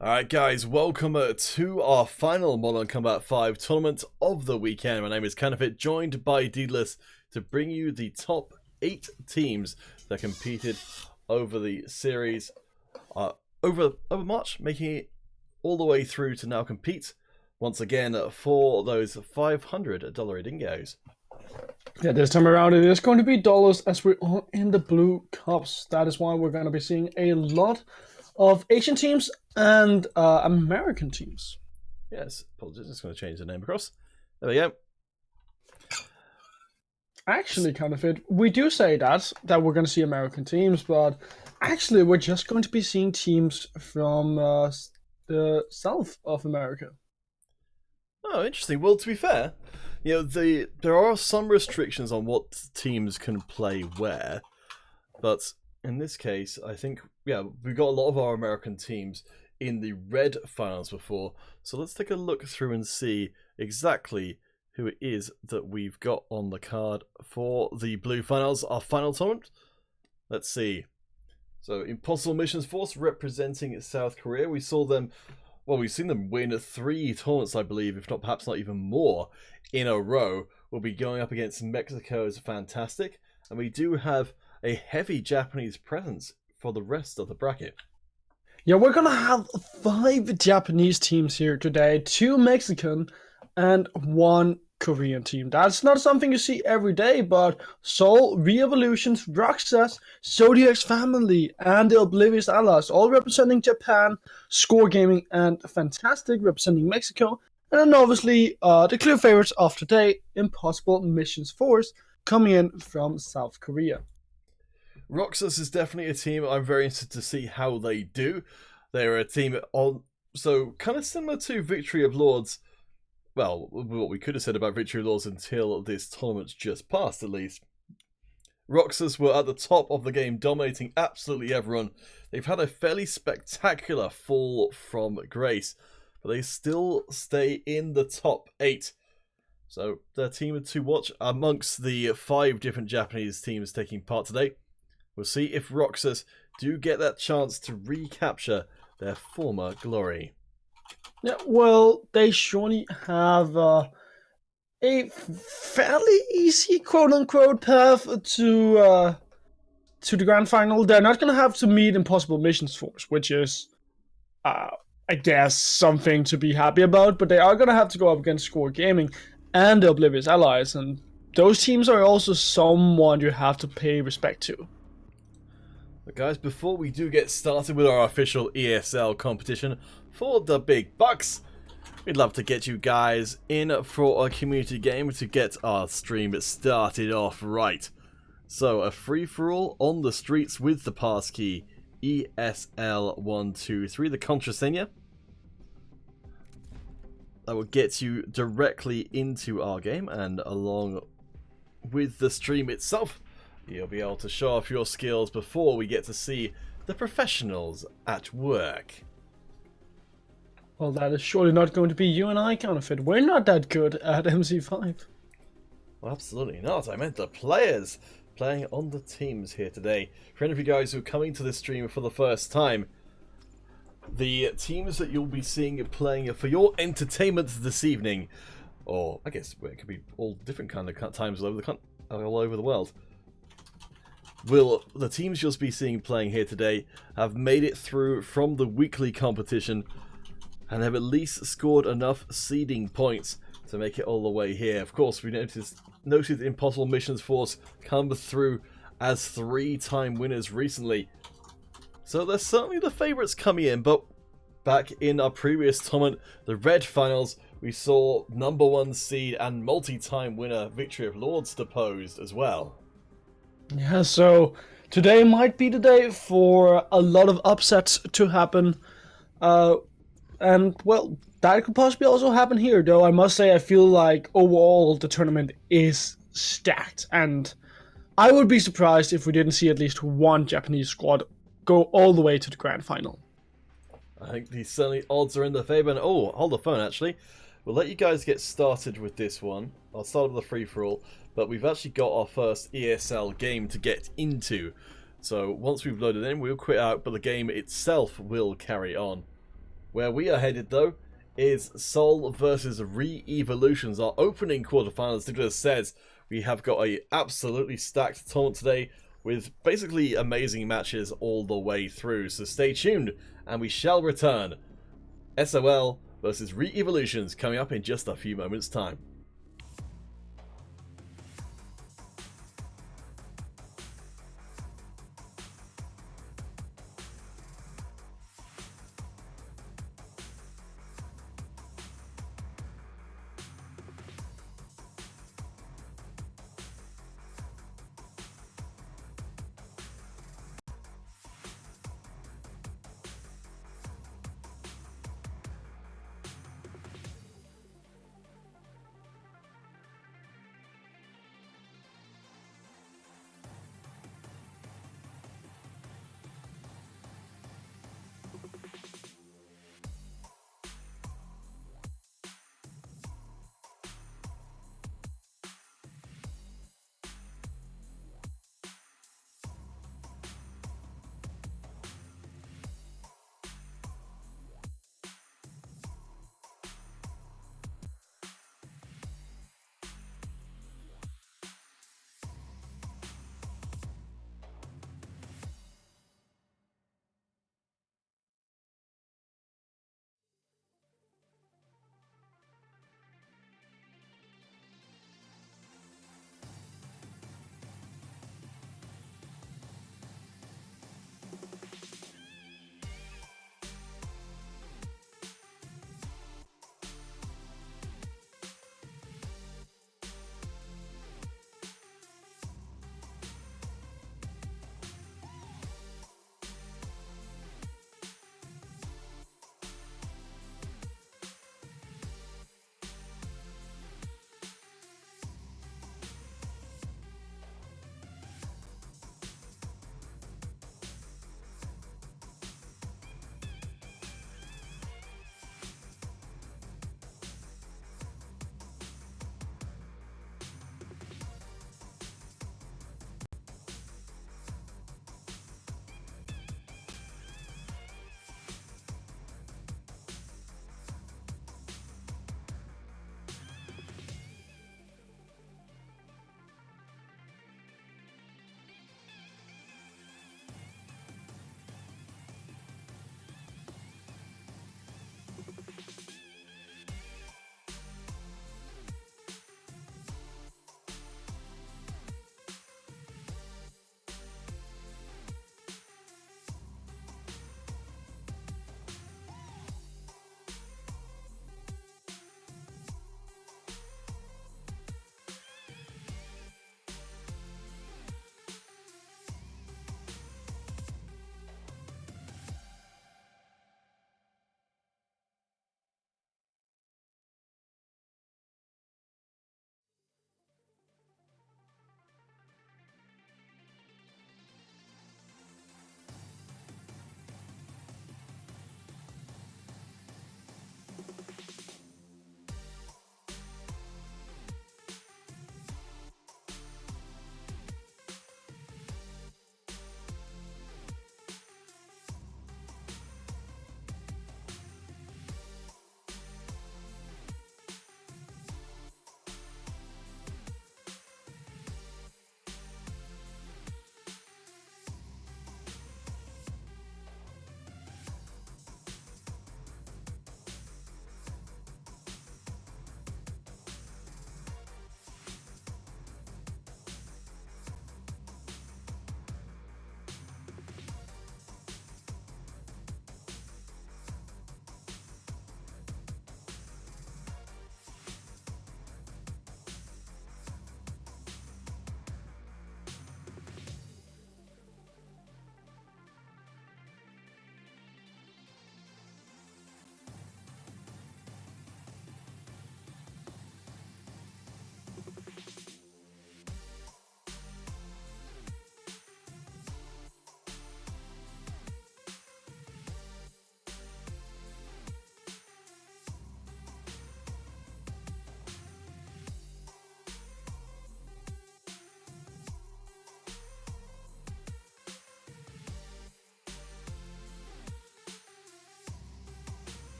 Alright guys, welcome to our final Modern Combat 5 tournament of the weekend. My name is Counterfeit, joined by Deedless to bring you the top 8 teams that competed over the series over March, making it all the way through to now compete once again for those $500 dingoes. Yeah, this time around it is going to be dollars as we're all in the blue cups. That is why we're going to be seeing a lot of Asian teams and American teams. Yes, apologies, just going to change the name across. There we go. Actually, Counterfeit, we do say that we're going to see American teams, but actually we're just going to be seeing teams from the south of America. Oh, interesting. Well, to be fair, you know, there are some restrictions on what teams can play where, but in this case, I think, yeah, we got a lot of our American teams in the red finals before, so let's take a look through and see exactly who it is that we've got on the card for the blue finals, our final tournament. Let's see. So, Impossible Missions Force representing South Korea. We saw them, well, we've seen them win 3 tournaments, I believe, if not perhaps not even more, in a row. We'll be going up against Mexico's Fantastic, and we do have a heavy Japanese presence for the rest of the bracket. Yeah, we're gonna have 5 Japanese teams here today, 2 Mexican and 1 Korean team. That's not something you see every day, but Soul, Re-Evolutions, Roxas, Zodiac's Family, and the Oblivious Allies, all representing Japan, Score Gaming, and Fantastic representing Mexico, and then obviously the clear favorites of today, Impossible Missions Force, coming in from South Korea. Roxas is definitely a team I'm very interested to see how they do. They're a team so kind of similar to Victory of Lords. Well, what we could have said about Victory of Lords until this tournament's just passed, at least. Roxas were at the top of the game, dominating absolutely everyone. They've had a fairly spectacular fall from grace, but they still stay in the top 8. So they're a team to watch amongst the 5 different Japanese teams taking part today. We'll see if Roxas do get that chance to recapture their former glory. Yeah, well, they surely have a fairly easy quote-unquote path to the grand final. They're not going to have to meet Impossible Missions Force, which is, I guess, something to be happy about, but they are going to have to go up against Score Gaming and the Oblivious Allies, and those teams are also someone you have to pay respect to. But guys, before we do get started with our official ESL competition for the big bucks, we'd love to get you guys in for a community game to get our stream started off right. So, a free-for-all on the streets with the passkey ESL123, the contrasenya. That will get you directly into our game, and along with the stream itself, you'll be able to show off your skills before we get to see the professionals at work. Well, that is surely not going to be you and I, Counterfeit. We're not that good at MC5. Well, absolutely not. I meant the players playing on the teams here today. For any of you guys who are coming to this stream for the first time, the teams that you'll be seeing playing for your entertainment this evening, or I guess it could be all different kind of times all over the world, the teams you'll be seeing playing here today have made it through from the weekly competition and have at least scored enough seeding points to make it all the way here. Of course, we noted Impossible Missions Force come through as 3-time winners recently. So they're certainly the favourites coming in, but back in our previous tournament, the red finals, we saw #1 seed and multi-time winner Victory of Lords deposed as well. Yeah, so today might be the day for a lot of upsets to happen. And, well, that could possibly also happen here, though I must say I feel like overall the tournament is stacked. And I would be surprised if we didn't see at least one Japanese squad go all the way to the grand final. I think the certainly odds are in the favour. And oh, hold the phone actually. We'll let you guys get started with this one. I'll start with the free-for-all. But we've actually got our first ESL game to get into. So once we've loaded in, we'll quit out, but the game itself will carry on. Where we are headed, though, is Seoul versus Re-Evolutions, our opening quarterfinals. As Nicholas says, we have got a absolutely stacked tournament today with basically amazing matches all the way through. So stay tuned, and we shall return. SOL versus Re-Evolutions coming up in just a few moments' time.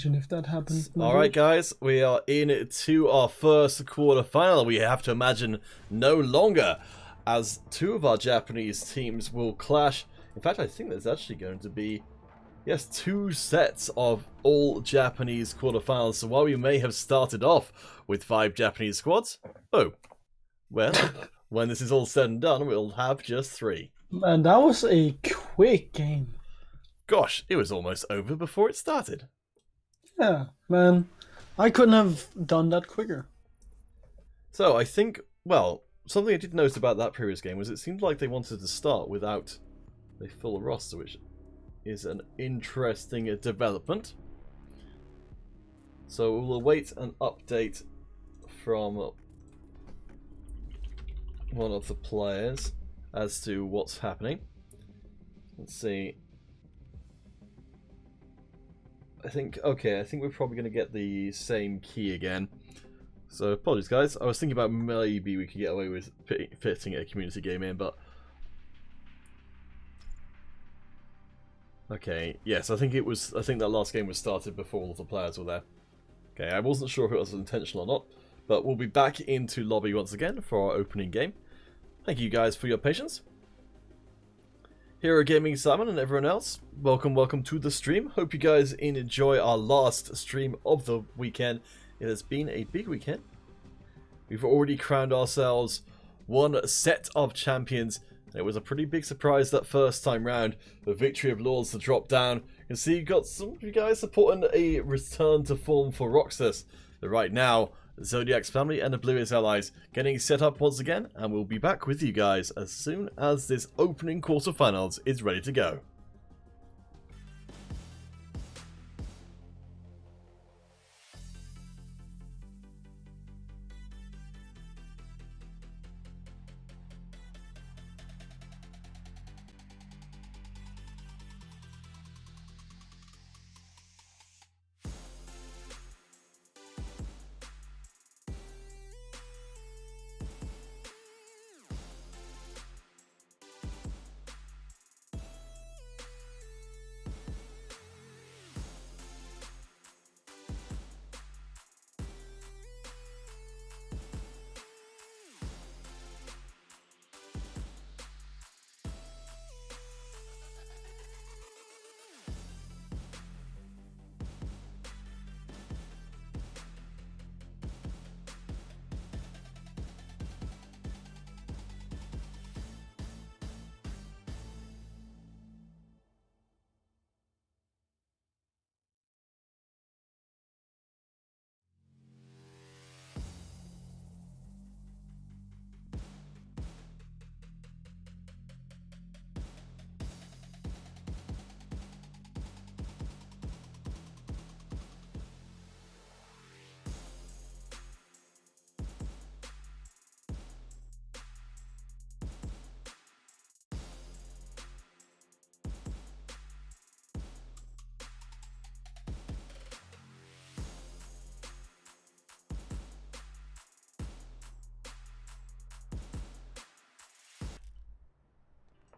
imagine if that happened. Alright guys, we are in to our first quarterfinal. We have to imagine no longer, as two of our Japanese teams will clash. In fact, I think there's actually going to be, yes, 2 sets of all Japanese quarterfinals. So while we may have started off with 5 Japanese squads, oh, well, when this is all said and done, we'll have just 3. Man, that was a quick game. Gosh, it was almost over before it started. Yeah, man, I couldn't have done that quicker. So I think, well, something I did notice about that previous game was it seemed like they wanted to start without a full roster, which is an interesting development. So we'll await an update from one of the players as to what's happening. Let's see. I think we're probably going to get the same key again. So apologies guys, I was thinking about maybe we could get away with fitting a community game in, but... Okay, yes, I think that last game was started before all of the players were there. Okay, I wasn't sure if it was intentional or not, but we'll be back into lobby once again for our opening game. Thank you guys for your patience. Hero Gaming Simon and everyone else, welcome to the stream. Hope you guys enjoy our last stream of the weekend. It has been a big weekend. We've already crowned ourselves 1 set of champions. It was a pretty big surprise that first time round. The victory of Lords to drop down. You can see you've got some of you guys supporting a return to form for Roxas. But right now, the Zodiac's family and the Bluest allies getting set up once again, and we'll be back with you guys as soon as this opening quarterfinals is ready to go.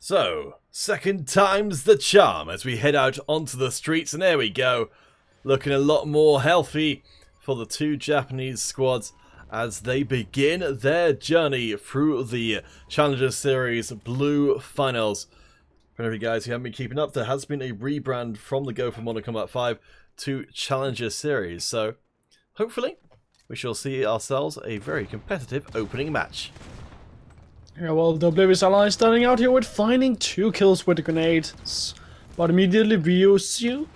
So, second time's the charm as we head out onto the streets, and there we go. Looking a lot more healthy for the 2 Japanese squads as they begin their journey through the Challenger Series Blue Finals. For any of you guys who haven't been keeping up, there has been a rebrand from the Go for Modern Combat 5 to Challenger Series, so hopefully we shall see ourselves a very competitive opening match. Yeah, well, the Bluest ally starting out here with finding 2 kills with the grenades, but immediately Ryusu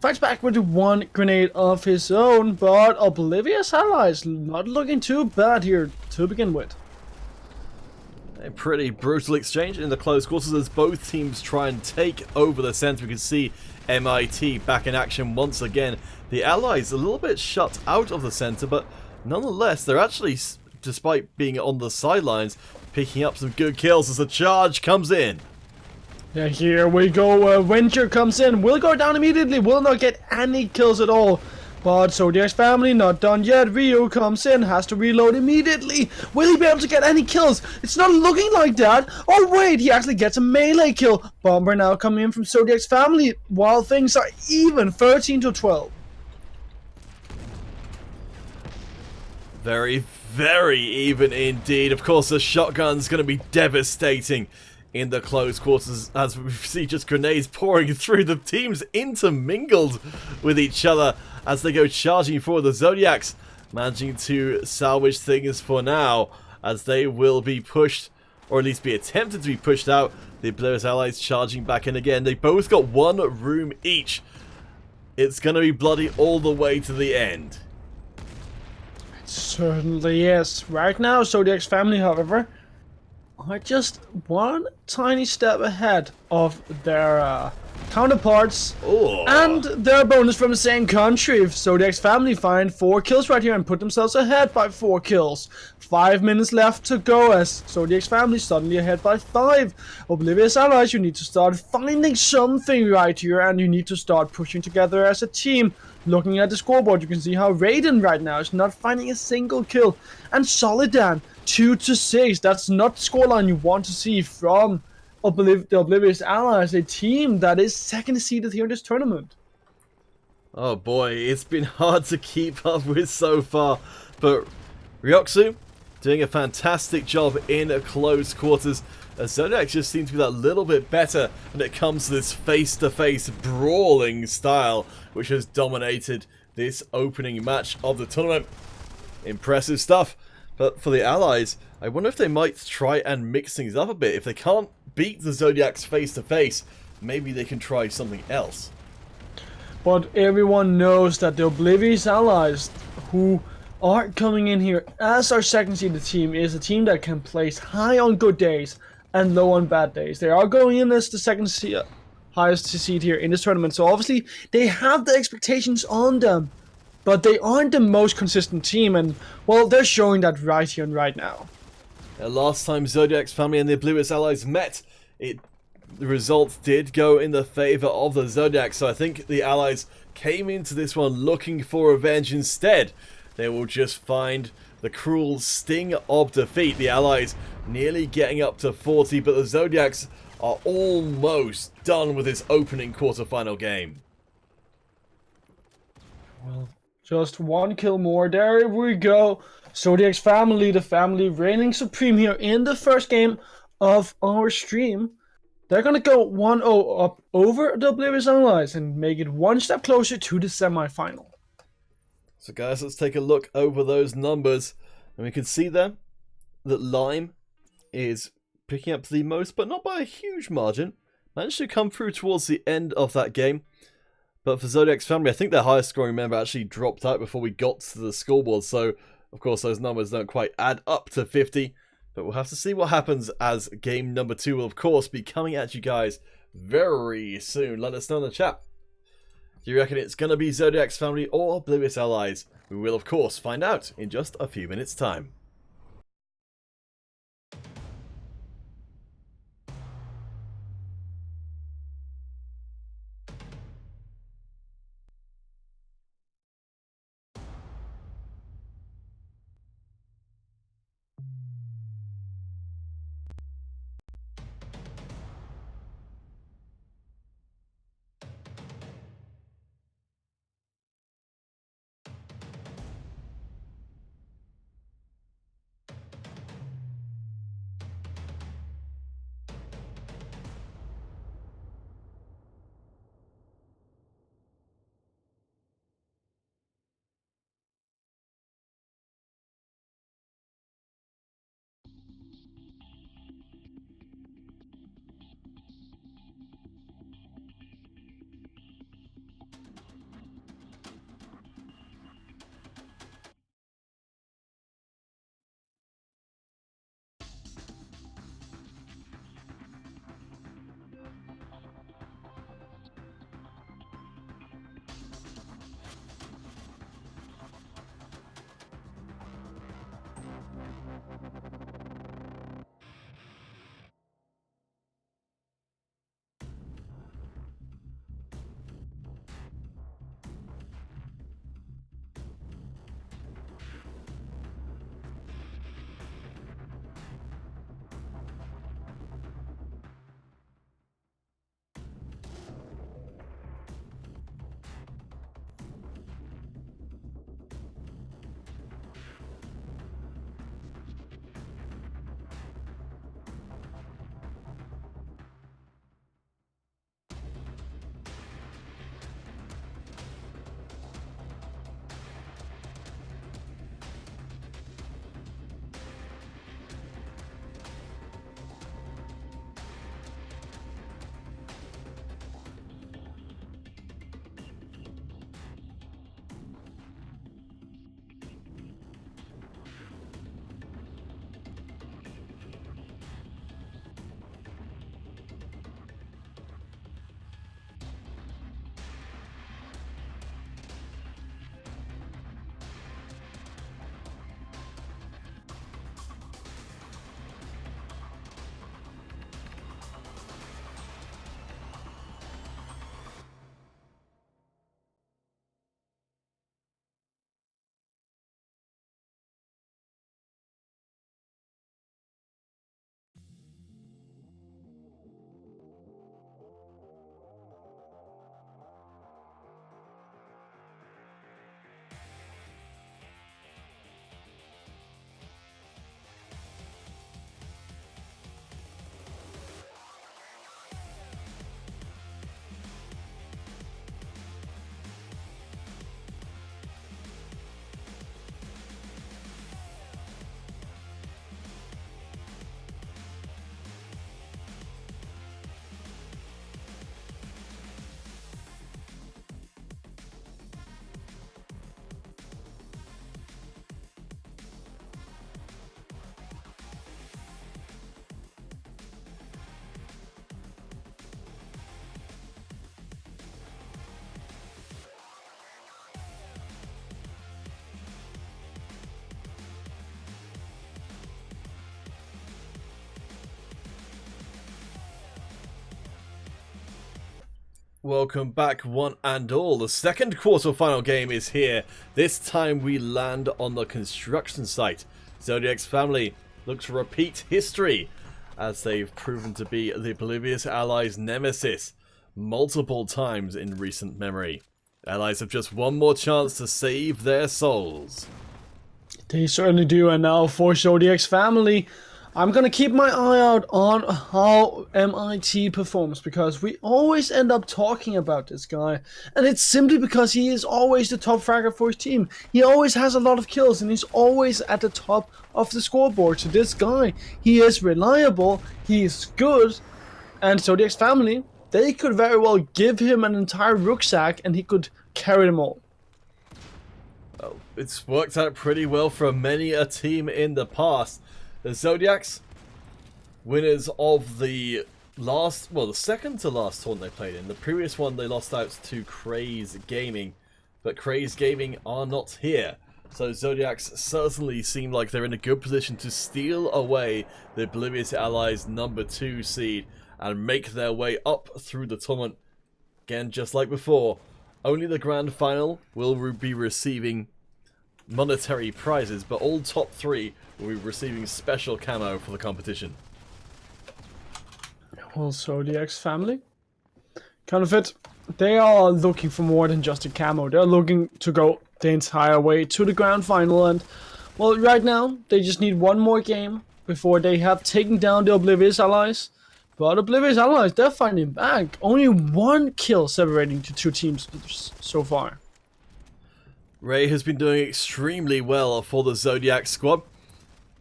fights back with 1 grenade of his own, but Oblivious allies not looking too bad here to begin with. A pretty brutal exchange in the close quarters as both teams try and take over the center. We can see MIT back in action once again. The allies a little bit shut out of the center, but nonetheless, they're actually, despite being on the sidelines, picking up some good kills as the charge comes in. Yeah, here we go. Venture comes in, will go down immediately, will not get any kills at all. But Zodiac's family not done yet. Ryu comes in, has to reload immediately. Will he be able to get any kills? It's not looking like that. Oh wait, he actually gets a melee kill. Bomber now coming in from Zodiac's family while things are even, 13 to 12. Very, very even indeed. Of course, the shotgun's going to be devastating in the close quarters as we see just grenades pouring through. The teams intermingled with each other as they go charging forward. The Zodiacs managing to salvage things for now as they will be pushed, or at least be attempted to be pushed out. The Oblivious Allies charging back in again. They both got one room each. It's going to be bloody all the way to the end. Certainly is. Right now, Zodiac's family, however, are just one tiny step ahead of their counterparts. Ooh. And their bonus from the same country. If Zodiac's family find 4 kills right here and put themselves ahead by 4 kills. 5 minutes left to go as Zodiac's family suddenly ahead by 5. Oblivious Allies, you need to start finding something right here and you need to start pushing together as a team. Looking at the scoreboard, you can see how Raiden right now is not finding a single kill. And Solidan, 2-6. That's not the scoreline you want to see from the Oblivious Allies, a team that is second seeded here in this tournament. Oh boy, it's been hard to keep up with so far, but Ryoksu doing a fantastic job in close quarters. Zodiac just seems to be that little bit better when it comes to this face-to-face brawling style, which has dominated this opening match of the tournament. Impressive stuff. But for the Allies, I wonder if they might try and mix things up a bit. If they can't beat the Zodiacs face-to-face, maybe they can try something else. But everyone knows that the Oblivious Allies, who are coming in here as our second seeded team, is a team that can place high on good days and low on bad days. They are going in as the second highest seed here in this tournament, so obviously they have the expectations on them, but they aren't the most consistent team, and well, they're showing that right here and right now. Last time Zodiac's family and the Oblivious Allies met, the results did go in the favor of the Zodiacs, so I think the Allies came into this one looking for revenge. Instead, they will just find the cruel sting of defeat. The Allies nearly getting up to 40, but the Zodiacs are almost done with this opening quarterfinal game. Well, just 1 kill more. There we go. Zodiac's family, the family reigning supreme here in the first game of our stream. They're gonna go 1-0 up over the Oblivious Allies and make it one step closer to the semifinal. So guys, let's take a look over those numbers. And we can see there that Lime is picking up the most, but not by a huge margin. Managed to come through towards the end of that game. But for Zodiac's family, I think their highest scoring member actually dropped out before we got to the scoreboard. So, of course, those numbers don't quite add up to 50. But we'll have to see what happens as game number 2 will, of course, be coming at you guys very soon. Let us know in the chat. Do you reckon it's going to be Zodiac's family or Oblivious Allies? We will, of course, find out in just a few minutes' time. Welcome back, one and all. The second quarterfinal game is here. This time we land on the construction site. Zodiac's family look to repeat history, as they've proven to be the Oblivious Allies' nemesis multiple times in recent memory. Allies have just one more chance to save their souls. They certainly do, and now for Zodiac's family, I'm gonna keep my eye out on how MIT performs, because we always end up talking about this guy, and it's simply because he is always the top fragger for his team. He always has a lot of kills, and he's always at the top of the scoreboard. So this guy, he is reliable, he is good, and Zodiac's family, they could very well give him an entire rucksack, and he could carry them all. Well, it's worked out pretty well for many a team in the past. The Zodiacs, winners of the second to last tournament they played in. The previous one they lost out to Craze Gaming, but Craze Gaming are not here. So Zodiacs certainly seem like they're in a good position to steal away the Oblivious Allies' #2 seed and make their way up through the tournament. Again, just like before, only the grand final will be receiving monetary prizes, but all top 3 will be receiving special camo for the competition. Well, Zodiac's family, kind of it. They are looking for more than just a camo. They're looking to go the entire way to the grand final, and well, right now they just need one more game before they have taken down the Oblivious Allies. But Oblivious Allies, they're fighting back. Only one kill separating the two teams so far. Ray has been doing extremely well for the Zodiac squad.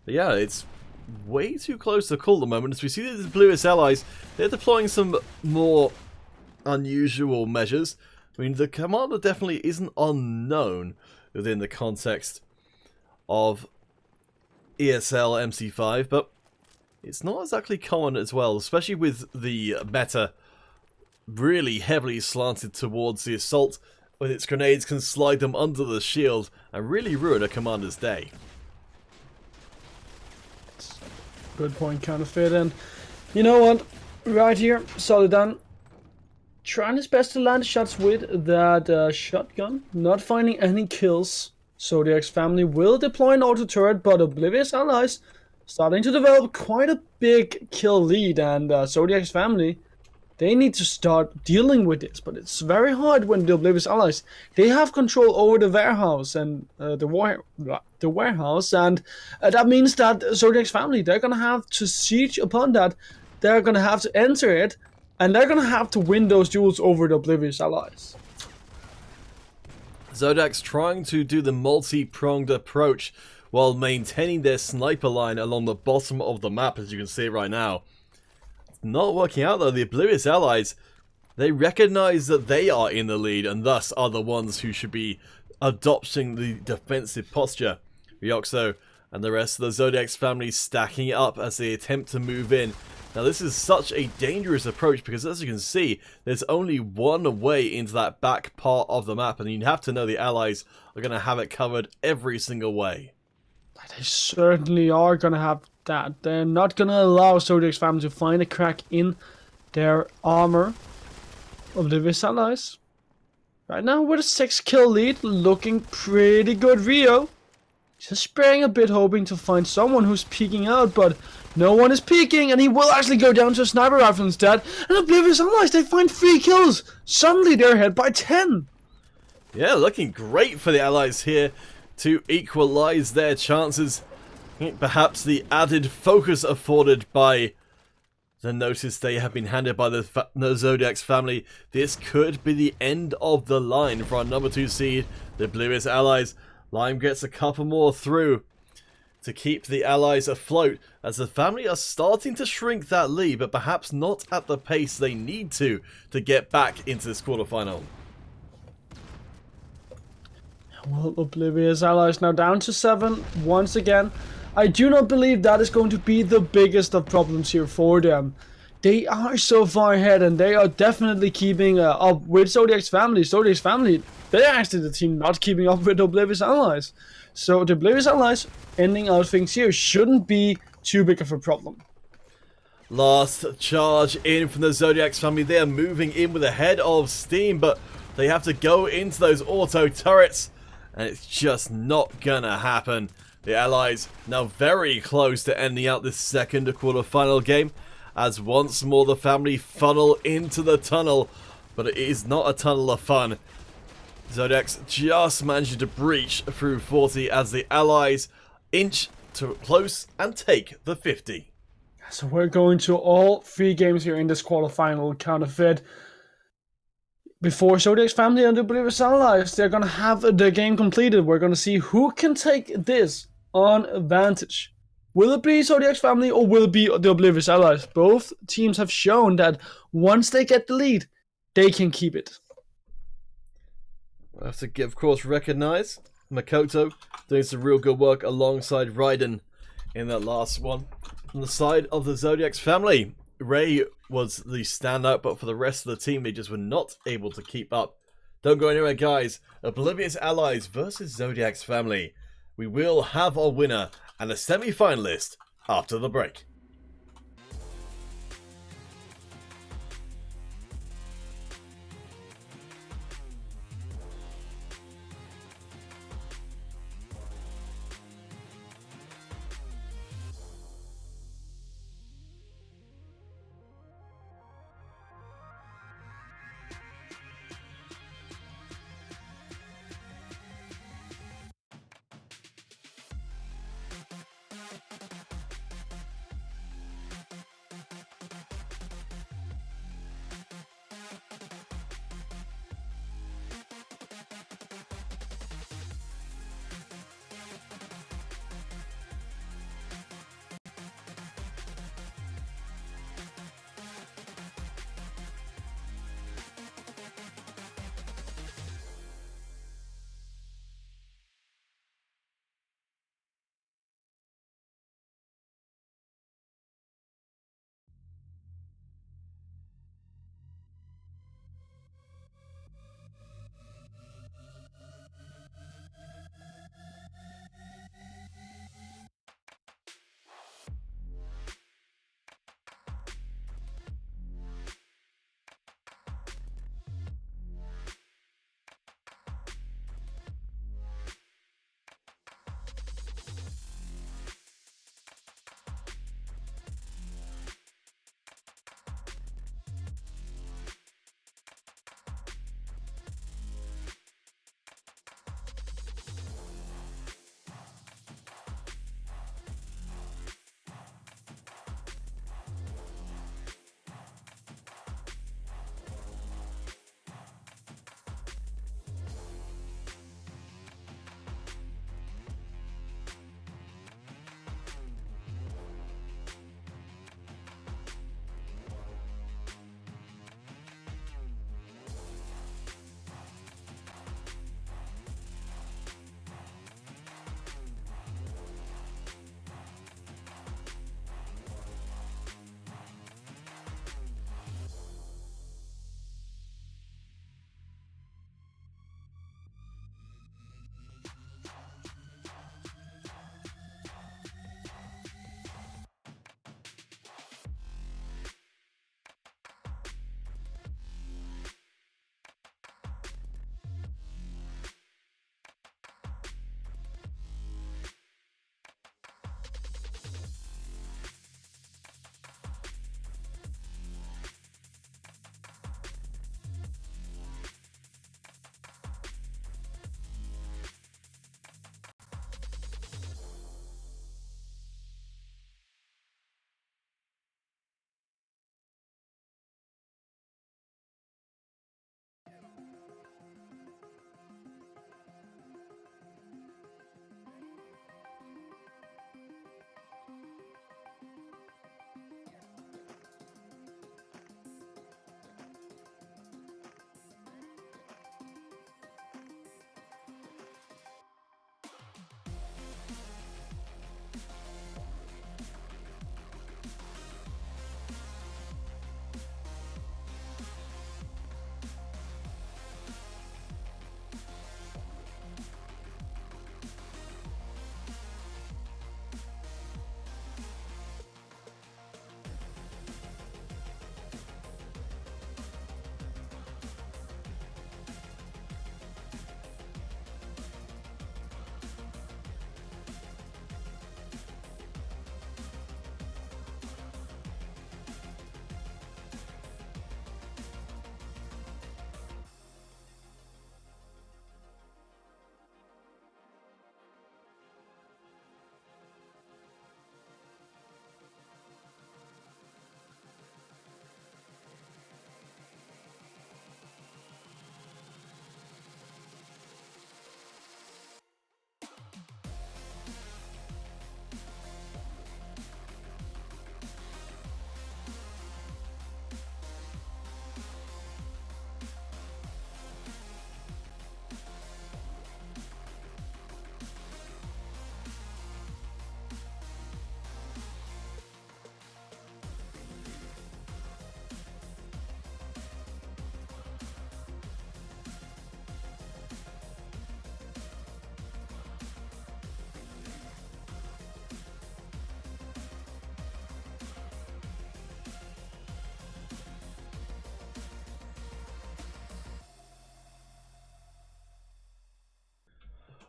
But yeah, it's way too close to call at the moment. As we see the Oblivious Allies, they're deploying some more unusual measures. I mean, the commander definitely isn't unknown within the context of ESL MC5, but it's not exactly common as well, especially with the meta really heavily slanted towards the assault, when its grenades can slide them under the shield and really ruin a commander's day. Good point, kind of fit in. You know what? Right here, Solidan trying his best to land shots with that shotgun, not finding any kills. Zodiac's family will deploy an auto turret, but Oblivious Allies starting to develop quite a big kill lead, and Zodiac's family, they need to start dealing with this, but it's very hard when the Oblivious Allies, they have control over the warehouse and the warehouse, and that means that Zodiac's family, they're gonna have to siege upon that. They're gonna have to enter it, and they're gonna have to win those duels over the Oblivious Allies. Zodiac's trying to do the multi-pronged approach while maintaining their sniper line along the bottom of the map, as you can see right now. Not working out though. The Oblivious Allies, they recognize that they are in the lead and thus are the ones who should be adopting the defensive posture. Ryoxo and the rest of the Zodiac's family stacking it up as they attempt to move in. Now this is such a dangerous approach because, as you can see, there's only one way into that back part of the map, and you have to know the Allies are going to have it covered every single way. They certainly are going to have that. They're not going to allow Zodiac's family to find a crack in their armor. Oblivious Allies, right now with a 6-kill lead, looking pretty good. Rio just spraying a bit, hoping to find someone who's peeking out, but no one is peeking, and he will actually go down to a sniper rifle instead. And Oblivious Allies, they find 3 kills. Suddenly they're ahead by 10. Yeah, looking great for the Allies here to equalize their chances. Perhaps the added focus afforded by the notice they have been handed by the Zodiac's family. This could be the end of the line for our #2 seed, the Oblivious Allies. Lime gets a couple more through to keep the Allies afloat, as the family are starting to shrink that lead, but perhaps not at the pace they need to get back into this quarterfinal. Well, Oblivious Allies now down to 7 once again. I do not believe that is going to be the biggest of problems here for them. They are so far ahead, and they are definitely keeping up with Zodiac's family. Zodiac's family, they're actually the team not keeping up with Oblivious Allies. So the Oblivious Allies ending out things here shouldn't be too big of a problem. Last charge in from the Zodiac's family. They are moving in with a head of steam, but they have to go into those auto turrets, and it's just not gonna happen. The Allies now very close to ending out this second quarterfinal game, as once more the family funnel into the tunnel, but it is not a tunnel of fun. Zodiacs just managing to breach through 40 as the Allies inch to close and take the 50. So we're going to all 3 games here in this quarterfinal counterfeit. Before Zodiac's family and the Believers Allies, they're going to have the game completed. We're going to see who can take this on advantage. Will it be Zodiac's family or will it be the Oblivious Allies? Both teams have shown that once they get the lead, they can keep it. I have to, of course, recognize Makoto doing some real good work alongside Raiden in that last one. On the side of the Zodiac's family, Ray was the standout, but for the rest of the team, they just were not able to keep up. Don't go anywhere, guys. Oblivious Allies versus Zodiac's family. We will have our winner and a semi-finalist after the break.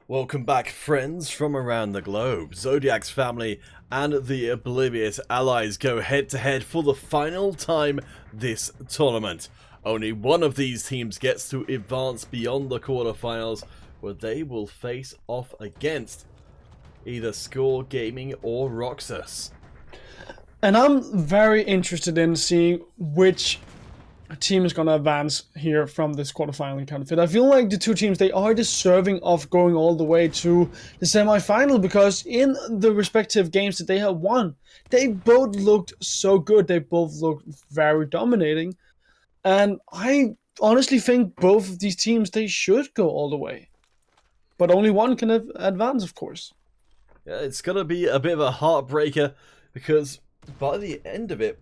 Welcome back, friends from around the globe. Zodiac's family and the Oblivious Allies go head-to-head for the final time this tournament. Only one of these teams gets to advance beyond the quarterfinals, where they will face off against either Score Gaming or Roxas. And I'm very interested in seeing which team is going to advance here from this quarterfinal kind of fit. I feel like the two teams, they are deserving of going all the way to the semifinal, because in the respective games that they have won, they both looked so good. They both looked very dominating. And I honestly think both of these teams, they should go all the way. But only one can advance, of course. Yeah, it's going to be a bit of a heartbreaker, because by the end of it,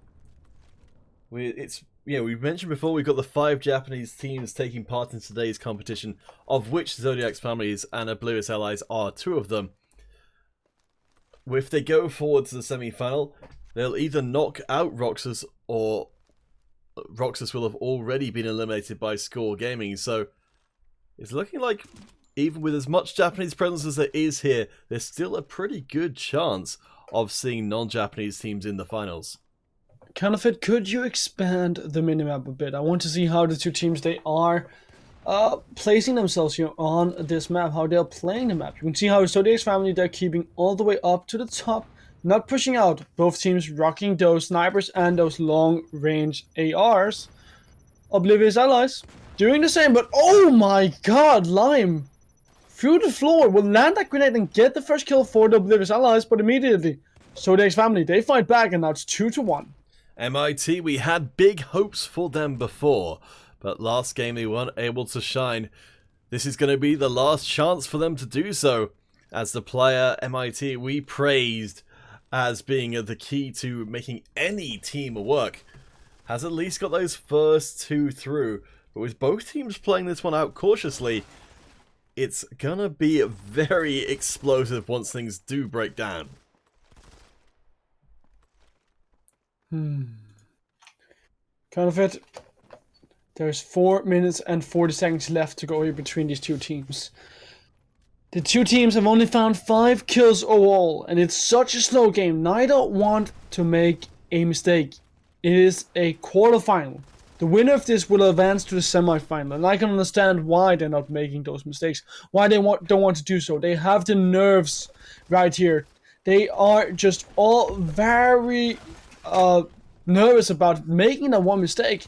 we mentioned before we've got the 5 Japanese teams taking part in today's competition, of which Zodiac's families and Oblivious Allies are 2 of them. If they go forward to the semi-final, they'll either knock out Roxas, or Roxas will have already been eliminated by Score Gaming. So it's looking like, even with as much Japanese presence as there is here, there's still a pretty good chance of seeing non-Japanese teams in the finals. Counterfeit, could you expand the minimap a bit? I want to see how the two teams, they are placing themselves here on this map, how they're playing the map. You can see how Zodiac's family, they're keeping all the way up to the top, not pushing out. Both teams rocking those snipers and those long-range ARs. Oblivious Allies doing the same, but oh my god, Lime through the floor will land that grenade and get the first kill for the Oblivious Allies, but immediately Zodiac's family, they fight back, and now it's 2-1. MIT, we had big hopes for them before, but last game they weren't able to shine. This is going to be the last chance for them to do so, as the player MIT we praised as being the key to making any team work has at least got those first 2 through. But with both teams playing this one out cautiously, it's gonna be very explosive once things do break down. Counterfeit. There's 4 minutes and 40 seconds left to go here between these two teams. The two teams have only found 5 kills overall, and it's such a slow game. Neither want to make a mistake. It is a quarterfinal. The winner of this will advance to the semifinal, and I can understand why they're not making those mistakes, why they don't want to do so. They have the nerves right here. They are just all very nervous about making that one mistake.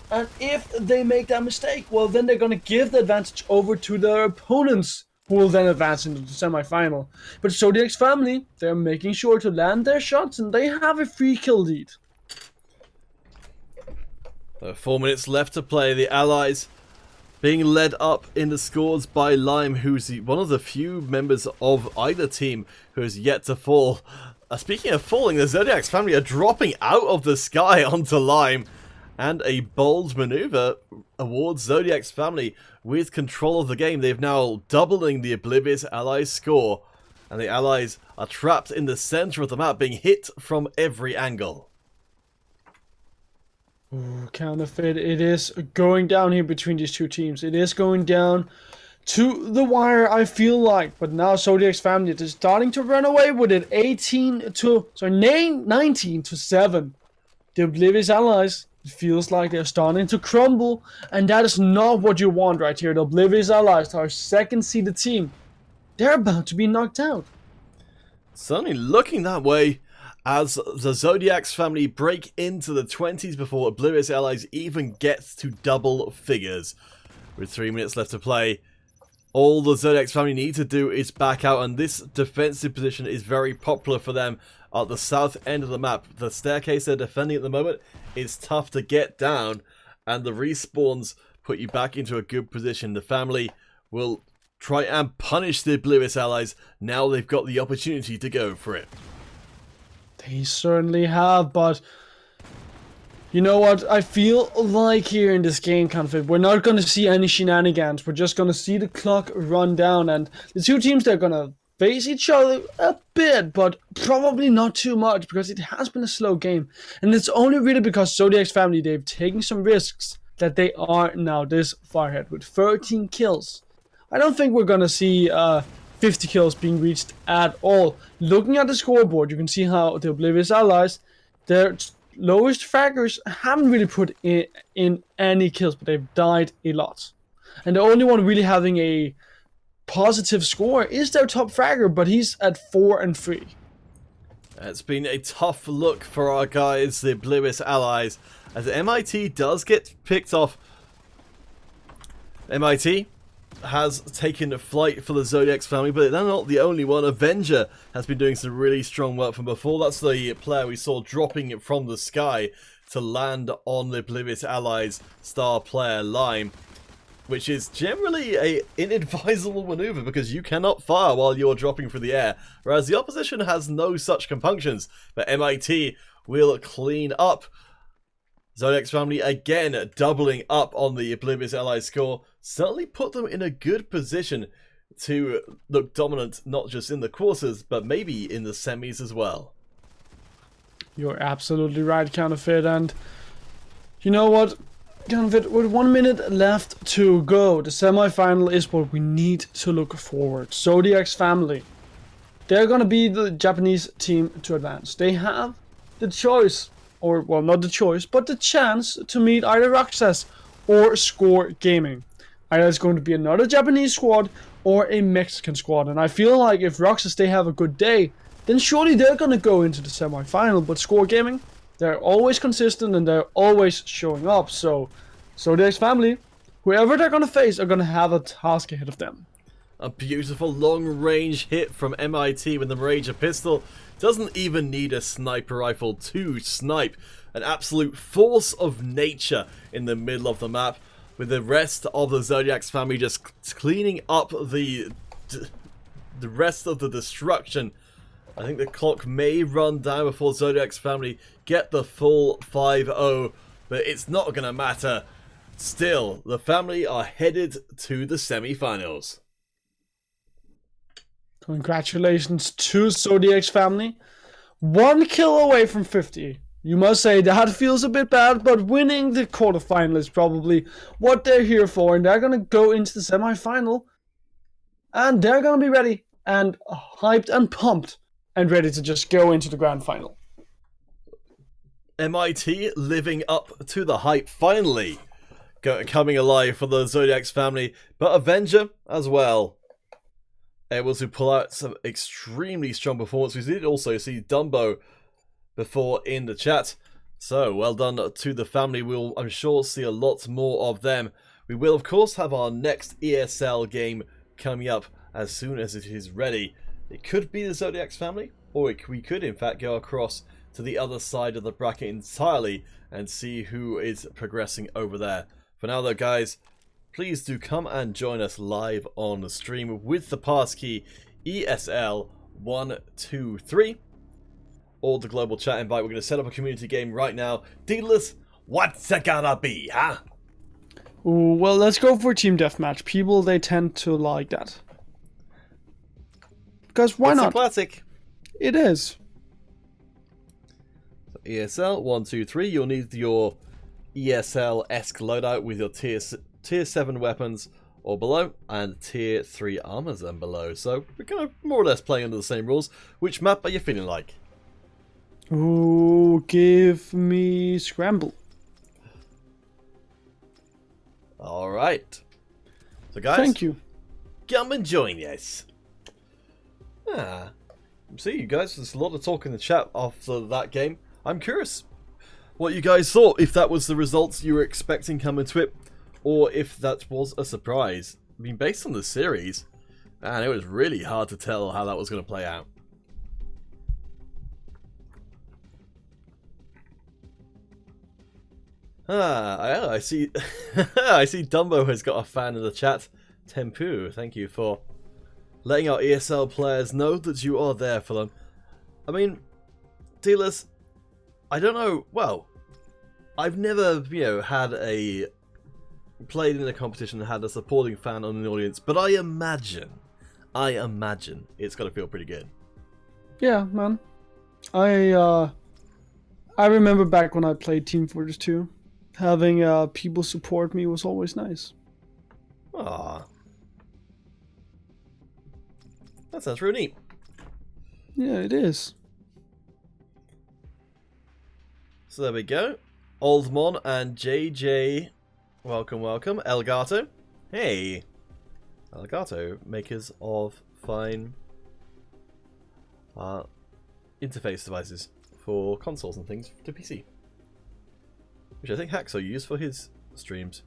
And if they make that mistake, well, then they're going to give the advantage over to their opponents, who will then advance into the semifinal. But Zodiac's family, they're making sure to land their shots, and they have a 3-kill lead. 4 minutes left to play. The Allies being led up in the scores by Lime, who's one of the few members of either team who has yet to fall. Speaking of falling, the Zodiac's family are dropping out of the sky onto Lime, and a bold maneuver awards Zodiac's family with control of the game. They've now doubling the Oblivious Allies score, and the Allies are trapped in the center of the map, being hit from every angle. Ooh, Counterfeit, it is going down here between these two teams. It is going down to the wire, I feel like. But now Zodiac's family is starting to run away with it. 19 to 7. The Oblivious Allies, it feels like they're starting to crumble, and that is not what you want right here. The Oblivious Allies, our second-seeded team, they're about to be knocked out. Certainly looking that way, as the Zodiac's family break into the 20s before Oblivious Allies even gets to double figures. With 3 minutes left to play, all the Zodiac's family need to do is back out, and this defensive position is very popular for them at the south end of the map. The staircase they're defending at the moment is tough to get down, and the respawns put you back into a good position. The family will try and punish the Oblivious Allies now they've got the opportunity to go for it. They certainly have, but you know what? I feel like here in this game, Config, we're not going to see any shenanigans. We're just going to see the clock run down, and the two teams, they're going to face each other a bit, but probably not too much, because it has been a slow game. And it's only really because Zodiac's family, they've taken some risks that they are now this far ahead with 13 kills. I don't think we're going to see 50 kills being reached at all. Looking at the scoreboard, you can see how the Oblivious Allies, their lowest fraggers, haven't really put in any kills, but they've died a lot. And the only one really having a positive score is their top fragger, but he's at 4 and 3. It's been a tough look for our guys, the Oblivious Allies, as MIT does get picked off. MIT has taken flight for the Zodiac's family, but they're not the only one. Avenger has been doing some really strong work from before. That's the player we saw dropping it from the sky to land on the Oblivious Allies star player Lime, which is generally an inadvisable maneuver because you cannot fire while you're dropping through the air, whereas the opposition has no such compunctions. But MIT will clean up. Zodiac's family again doubling up on the Oblivious Allies score, certainly put them in a good position to look dominant not just in the quarters, but maybe in the semis as well. You're absolutely right, Counterfeit, and you know what? Counterfeit, with 1 minute left to go, the semi-final is what we need to look forward. Zodiac's family, they're gonna be the Japanese team to advance. They have the choice, or well, not the choice, but the chance to meet either Roxas or Score Gaming. Either it's going to be another Japanese squad or a Mexican squad, and I feel like if Roxas, they have a good day, then surely they're gonna go into the semi-final. But Score Gaming, they're always consistent and they're always showing up. So Zodiac's family, whoever they're gonna face, are gonna have a task ahead of them. A beautiful long-range hit from MIT with the Ranger pistol. Doesn't even need a sniper rifle to snipe. An absolute force of nature in the middle of the map, with the rest of the Zodiac's family just cleaning up the rest of the destruction. I think the clock may run down before Zodiac's family get the full 5-0, but it's not going to matter. Still, the family are headed to the semi-finals. Congratulations to Zodiac's family. 1 kill away from 50. You must say that feels a bit bad, but winning the quarterfinal is probably what they're here for, and they're going to go into the semi-final, and they're going to be ready and hyped and pumped and ready to just go into the grand final. MIT living up to the hype finally. Coming alive for the Zodiac's family, but Avenger as well. Able to pull out some extremely strong performance. We did also see Dumbo before in the chat. So, well done to the family. We'll, I'm sure, see a lot more of them. We will, of course, have our next ESL game coming up as soon as it is ready. It could be the Zodiac's family, or we could, in fact, go across to the other side of the bracket entirely and see who is progressing over there. For now, though, guys, please do come and join us live on the stream with the passkey ESL123 or the global chat invite. We're going to set up a community game right now. Dealers, what's it gonna be, huh? Ooh, well, let's go for team deathmatch. People, they tend to like that. Because why not? It's a classic. It is. So ESL123, you'll need your ESL-esque loadout with your tier 7 weapons or below, and tier 3 armors and below. So we're kind of more or less playing under the same rules. Which map are you feeling like? Ooh, give me Scramble. Alright. So guys, Thank you. come and join us. See you guys, there's a lot of talk in the chat after that game. I'm curious what you guys thought, if that was the results you were expecting coming to it, or if that was a surprise. I mean, based on the series, man, it was really hard to tell how that was going to play out. I see. I see Dumbo has got a fan in the chat. Tempu, thank you for letting our ESL players know that you are there for them. I mean, dealers, I don't know. Well, I've never, had played in a competition and had a supporting fan on an audience, but I imagine it's got to feel pretty good. Yeah, man. I remember back when I played Team Fortress 2. Having people support me was always nice. Ah. That sounds really neat. Yeah, it is. So there we go. Oldmon and JJ. Welcome, welcome. Elgato. Hey. Elgato, makers of fine interface devices for consoles and things to PC. Which I think Haxo used for his streams.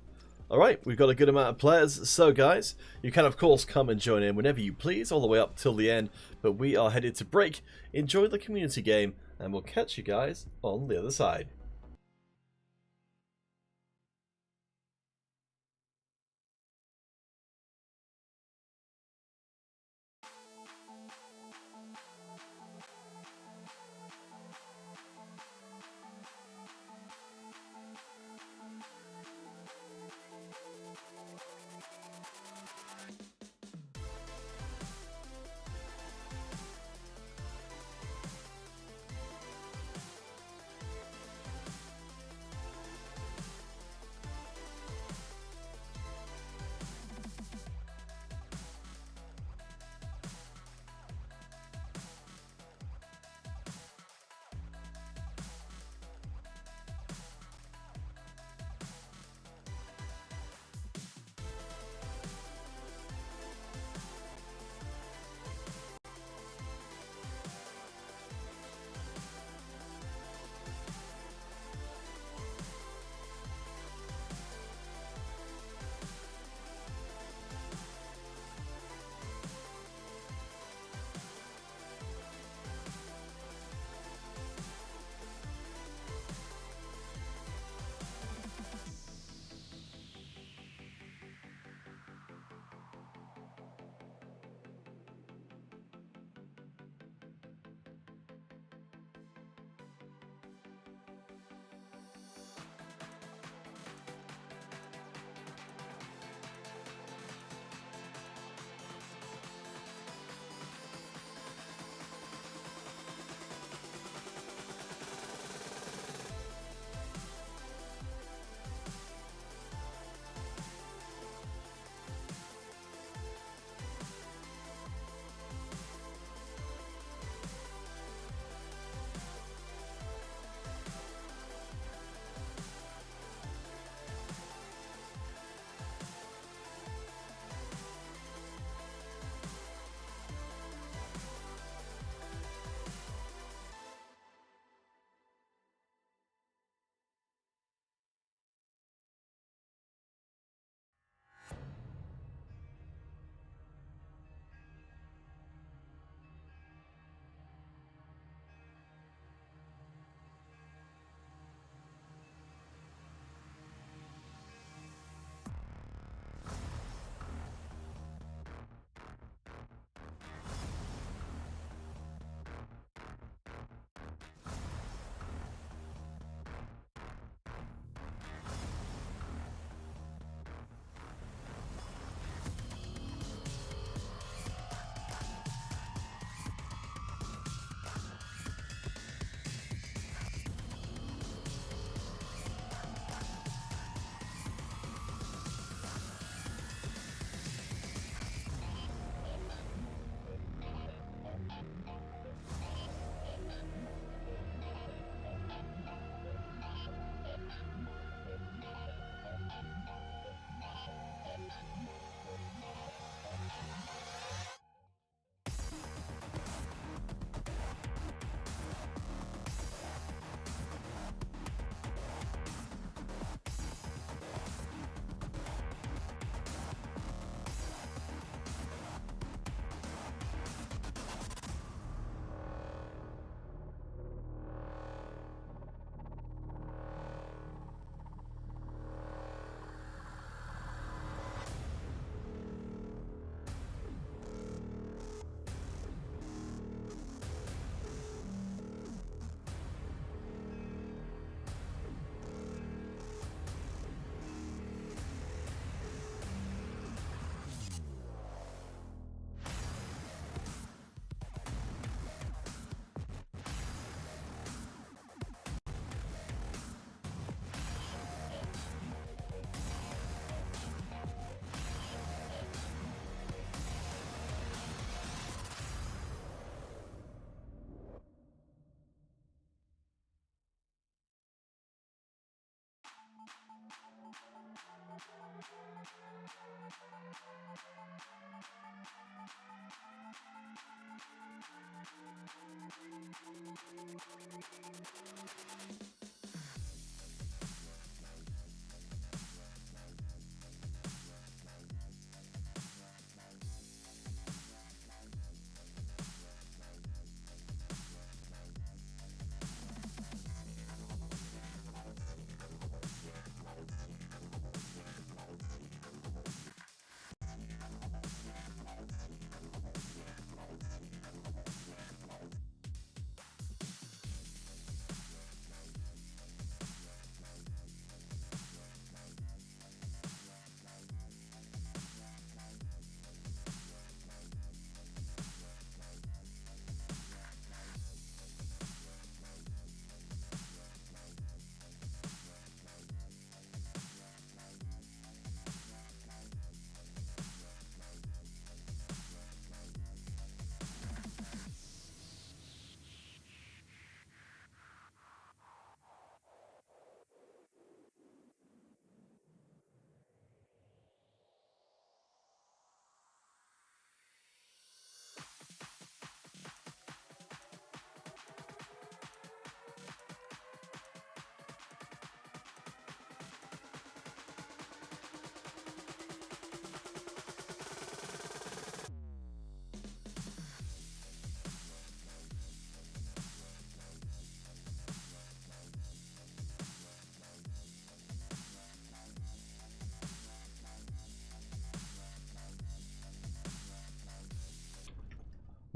Alright, we've got a good amount of players. So guys, you can of course come and join in whenever you please, all the way up till the end. But we are headed to break. Enjoy the community game, and we'll catch you guys on the other side.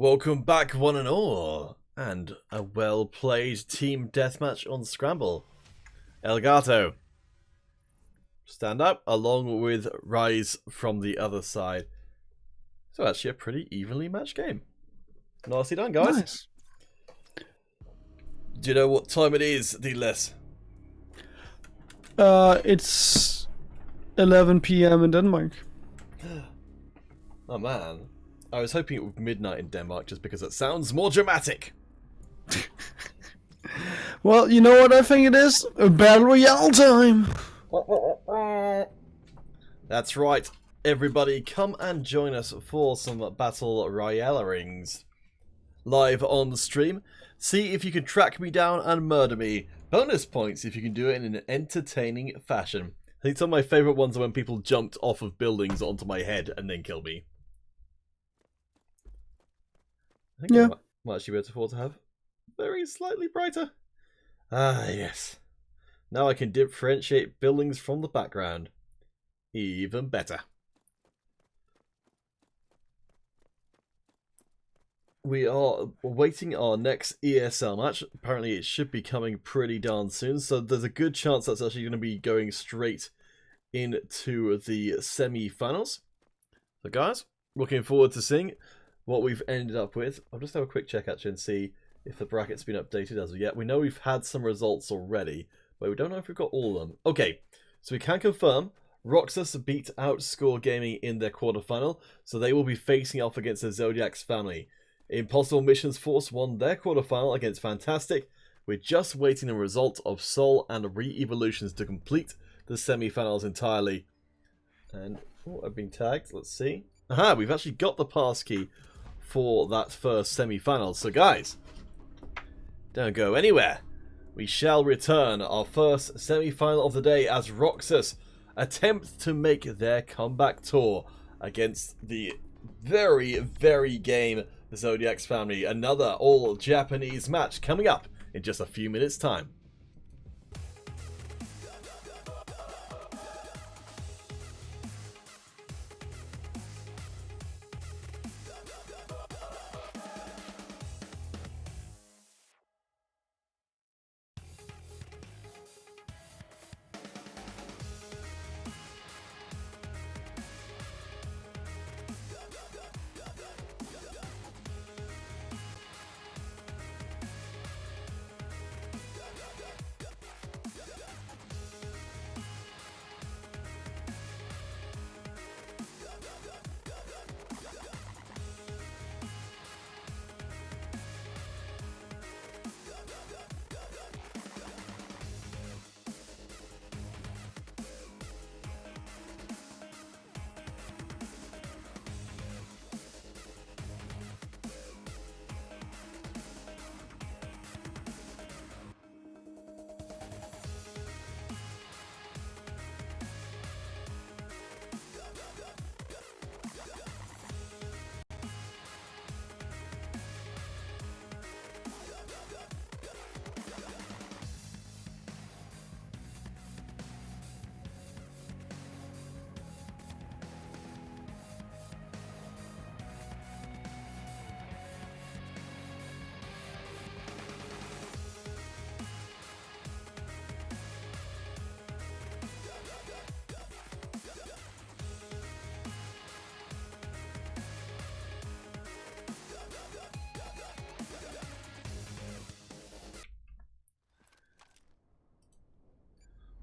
Welcome back, one and all, and a well-played team deathmatch on Scramble. Elgato, stand up, along with Rise from the other side. So actually a pretty evenly matched game. Nicely done, guys. Nice. Do you know what time it is, Needless? It's 11 p.m. in Denmark. Oh man, I was hoping it would be midnight in Denmark just because it sounds more dramatic. Well, you know what I think it is? A Battle Royale time! That's right. Everybody come and join us for some Battle Royale rings. Live on the stream. See if you can track me down and murder me. Bonus points if you can do it in an entertaining fashion. I think some of my favourite ones are when people jumped off of buildings onto my head and then killed me. I think I might actually be able to afford to have very slightly brighter. Ah, yes. Now I can differentiate buildings from the background. Even better. We are awaiting our next ESL match. Apparently it should be coming pretty darn soon, so there's a good chance that's actually going to be going straight into the semi-finals. So guys, looking forward to seeing what we've ended up with. I'll just have a quick check actually and see if the bracket's been updated as of yet. We know we've had some results already, but we don't know if we've got all of them. Okay, so we can confirm Roxas beat Outscore Gaming in their quarterfinal, so they will be facing off against the Zodiac's family. Impossible Missions Force won their quarterfinal against Fantastic. We're just waiting the result of Soul and Re-Evolutions to complete the semi-finals entirely. And, oh, I've been tagged. Let's see. Aha, we've actually got the passkey for that first semi-final. So guys, don't go anywhere. We shall return our first semi-final of the day as Roxas attempt to make their comeback tour against the very, very game Zodiac's family. Another all-Japanese match coming up in just a few minutes' time.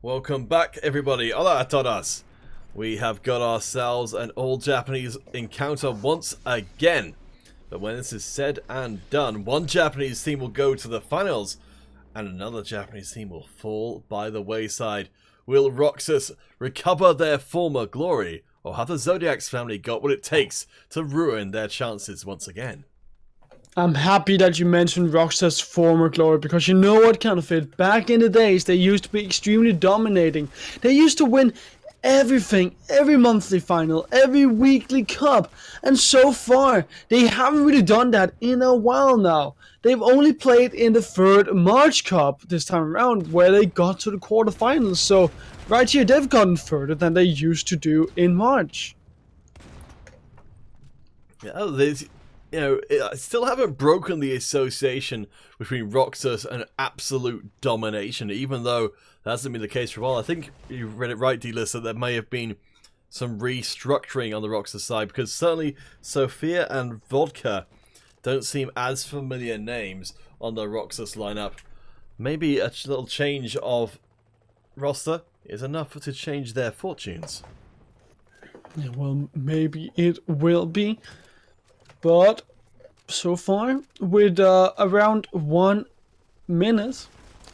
Welcome back, everybody. Hola a todas. We have got ourselves an all-Japanese encounter once again. But when this is said and done, one Japanese team will go to the finals, and another Japanese team will fall by the wayside. Will Roxas recover their former glory, or have the Zodiac's family got what it takes to ruin their chances once again? I'm happy that you mentioned Roxas' former glory, because you know what, Counterfeit? Back in the days, they used to be extremely dominating. They used to win everything, every monthly final, every weekly cup, and so far, they haven't really done that in a while now. They've only played in the third March Cup this time around, where they got to the quarterfinals, so right here, they've gotten further than they used to do in March. Yeah, I still haven't broken the association between Roxas and absolute domination, even though that hasn't been the case for a while. I think you read it right, D-List, that there may have been some restructuring on the Roxas side, because certainly Sophia and Vodka don't seem as familiar names on the Roxas lineup. Maybe a little change of roster is enough to change their fortunes. Yeah, well, maybe it will be. But so far, with around 1 minute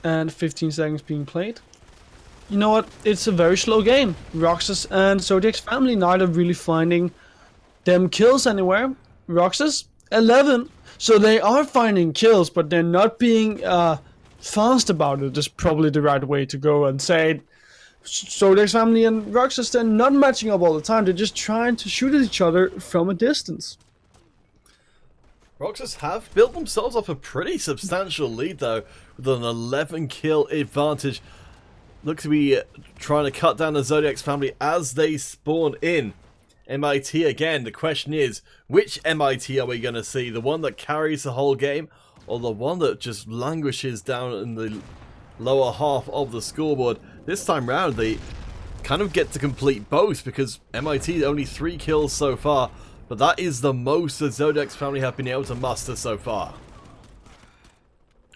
and 15 seconds being played, you know what? It's a very slow game. Roxas and Zodiac's family neither really finding them kills anywhere. Roxas, 11. So they are finding kills, but they're not being fast about it. Is probably the right way to go and say. Zodiac's family and Roxas, they're not matching up all the time. They're just trying to shoot at each other from a distance. Roxas have built themselves up a pretty substantial lead, though, with an 11 kill advantage. Look to be trying to cut down the Zodiac's family as they spawn in. MIT again. The question is, which MIT are we going to see? The one that carries the whole game, or the one that just languishes down in the lower half of the scoreboard? This time round, they kind of get to complete both, because MIT only 3 kills so far. But that is the most the Zodiac's family have been able to muster so far.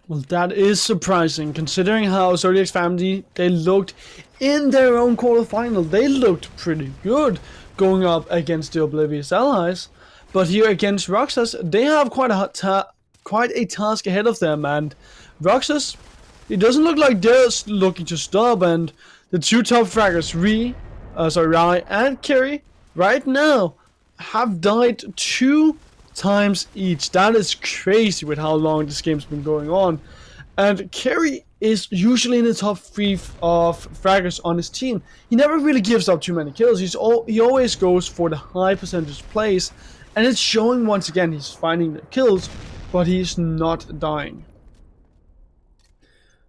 Well, that is surprising, considering how Zodiac's family, they looked in their own quarterfinal. They looked pretty good going up against the Oblivious Allies. But here against Roxas, they have quite a task ahead of them. And Roxas, it doesn't look like they're looking to stop. And the two top fraggers, Rai and Kerry, right now, have died 2 times each. That is crazy with how long this game's been going on. And Kerry is usually in the top 3 of fraggers on his team. He never really gives up too many kills. He always goes for the high percentage plays, and it's showing once again. He's finding the kills, but he's not dying.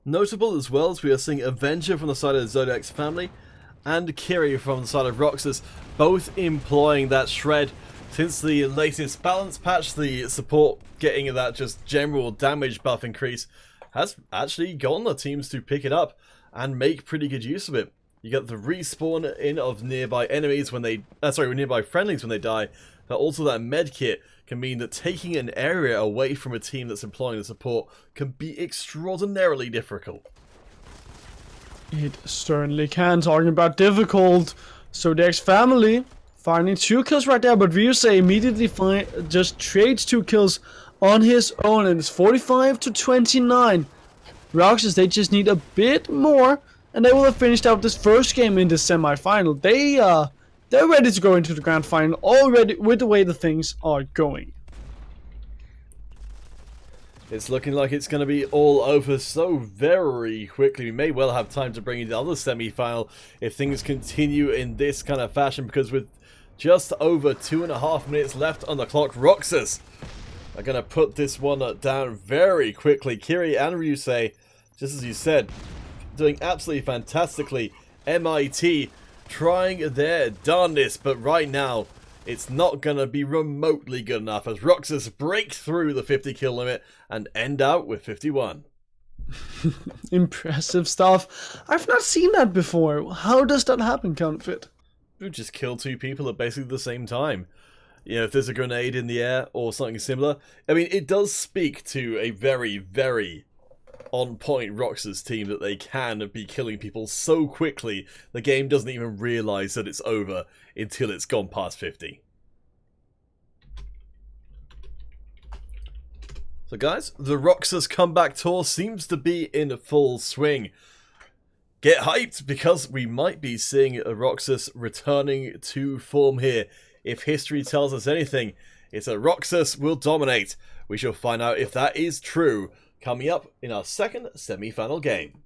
Notable as well as we are seeing Avenger from the side of the Zodiac's family and Kiri from the side of Roxas, both employing that shred. Since the latest balance patch, the support getting that just general damage buff increase has actually gotten the teams to pick it up and make pretty good use of it. You get the respawn in of nearby enemies when they, nearby friendlies when they die, but also that med kit can mean that taking an area away from a team that's employing the support can be extraordinarily difficult. It certainly can. Talking about difficult, Zodiac's family finding 2 kills right there, but Ryusei immediately just trades 2 kills on his own, and it's 45-29. Roxas, they just need a bit more, and they will have finished out this first game in the semi-final. They're ready to go into the grand final already with the way the things are going. It's looking like it's going to be all over so very quickly. We may well have time to bring in the other semi-final if things continue in this kind of fashion, because with just over 2.5 minutes left on the clock, Roxas are going to put this one down very quickly. Kiri and Ryusei, just as you said, doing absolutely fantastically. MIT trying their darndest, but right now it's not going to be remotely good enough as Roxas break through the 50 kill limit and end out with 51. Impressive stuff. I've not seen that before. How does that happen, Counterfeit? You just kill 2 people at basically the same time. You know, if there's a grenade in the air or something similar. I mean, it does speak to a very, very on-point Roxas team that they can be killing people so quickly the game doesn't even realise that it's over until it's gone past 50. So guys, the Roxas comeback tour seems to be in full swing. Get hyped, because we might be seeing a Roxas returning to form here. If history tells us anything, it's a Roxas will dominate. We shall find out if that is true coming up in our second semi-final game.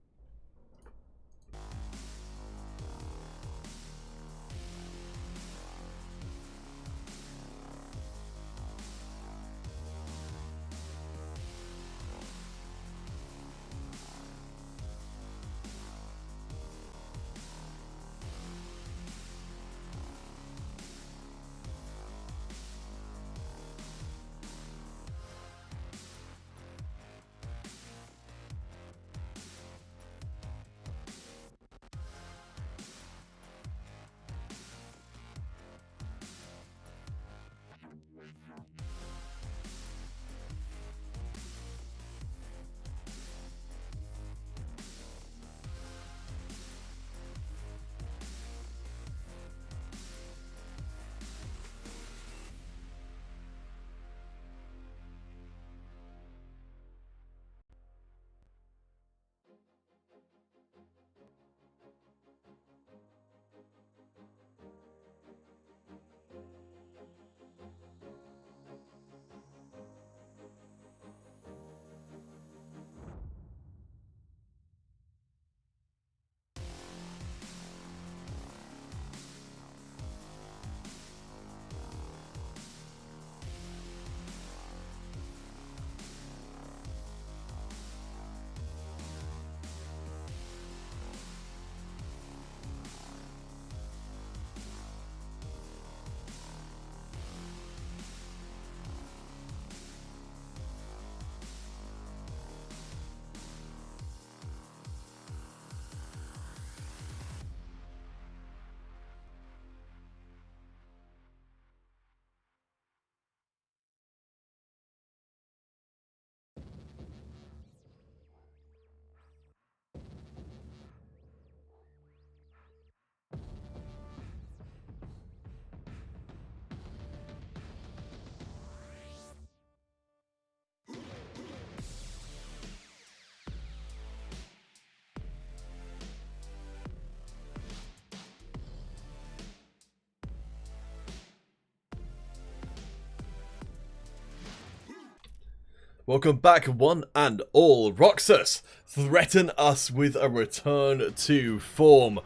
Welcome back, one and all. Roxas threaten us with a return to form.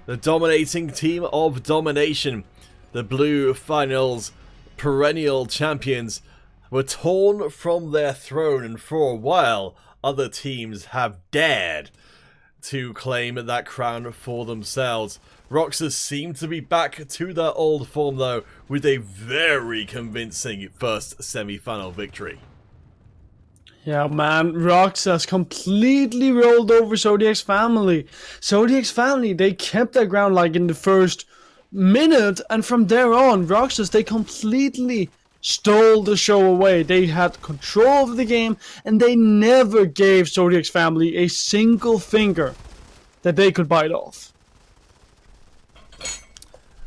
The dominating team of domination, the Blue Finals perennial champions, were torn from their throne, and for a while other teams have dared to claim that crown for themselves. Roxas seem to be back to their old form though, with a very convincing first semi-final victory. Yeah, man, Roxas completely rolled over Zodiac's family. Zodiac's family, they kept their ground like in the first minute, and from there on, Roxas, they completely stole the show away. They had control of the game, and they never gave Zodiac's family a single finger that they could bite off.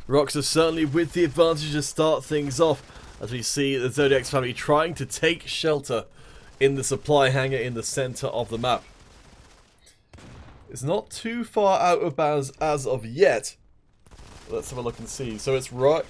Roxas certainly with the advantage to start things off, as we see the Zodiac's family trying to take shelter in the supply hangar in the center of the map. It's not too far out of bounds as of yet. Let's have a look and see. So it's right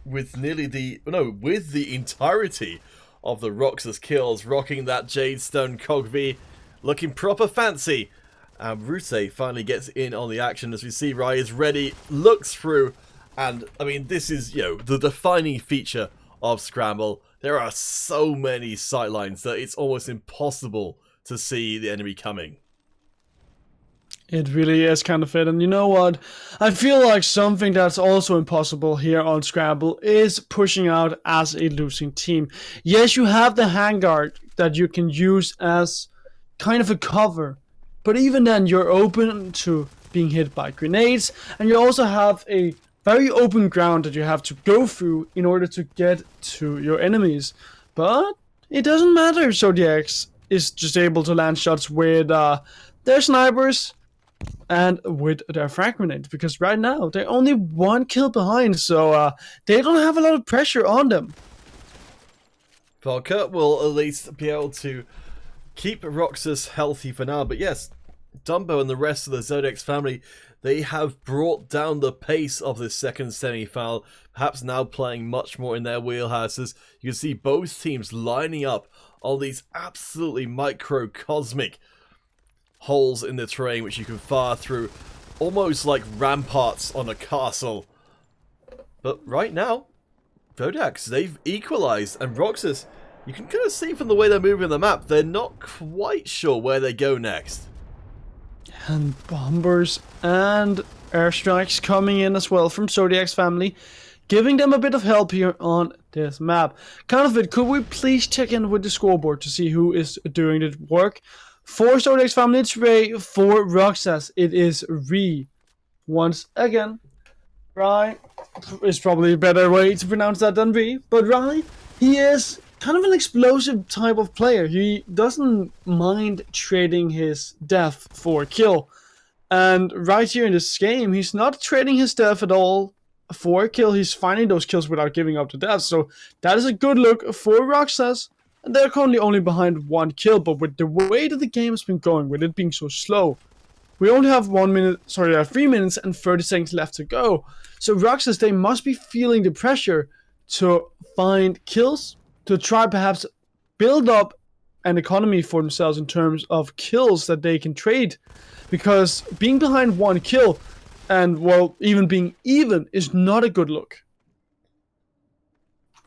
with nearly with the entirety of the Roxas kills, rocking that Jadestone Cog V, looking proper fancy. And Rute finally gets in on the action as we see Rai is ready, looks through, and I mean, this is, the defining feature of Scramble. There are so many sightlines that it's almost impossible to see the enemy coming. It really is kind of it, and you know what? I feel like something that's also impossible here on Scramble is pushing out as a losing team. Yes, you have the handguard that you can use as kind of a cover, but even then you're open to being hit by grenades, and you also have a very open ground that you have to go through in order to get to your enemies. But it doesn't matter, Zodiacs. is just able to land shots with their snipers and with their frag grenades, because right now they're only 1 kill behind, so they don't have a lot of pressure on them. Vodka will at least be able to keep Roxas healthy for now, but yes, Dumbo and the rest of the Zodiac's family, they have brought down the pace of this second semi-final, perhaps now playing much more in their wheelhouses. You can see both teams lining up on these absolutely microcosmic holes in the terrain which you can fire through, almost like ramparts on a castle. But right now, Zodiacs, they've equalized, and Roxas, you can kind of see from the way they're moving the map, they're not quite sure where they go next. And bombers and airstrikes coming in as well from Zodiac's family, giving them a bit of help here on this map. Counterfeit, could we please check in with the scoreboard to see who is doing the work? For Zodiac's family, it's Ray. For Roxas, it is Ree. Once again, Rai is probably a better way to pronounce that than Ree, but Rai, he is kind of an explosive type of player. He doesn't mind trading his death for a kill. And right here in this game, he's not trading his death at all for a kill. He's finding those kills without giving up the death. So that is a good look for Roxas. And they're currently only behind 1 kill. But with the way that the game has been going, with it being so slow, we only have 3 minutes and 30 seconds left to go. So Roxas, they must be feeling the pressure to find kills, to try perhaps build up an economy for themselves in terms of kills that they can trade. Because being behind 1 kill and, well, even being even is not a good look.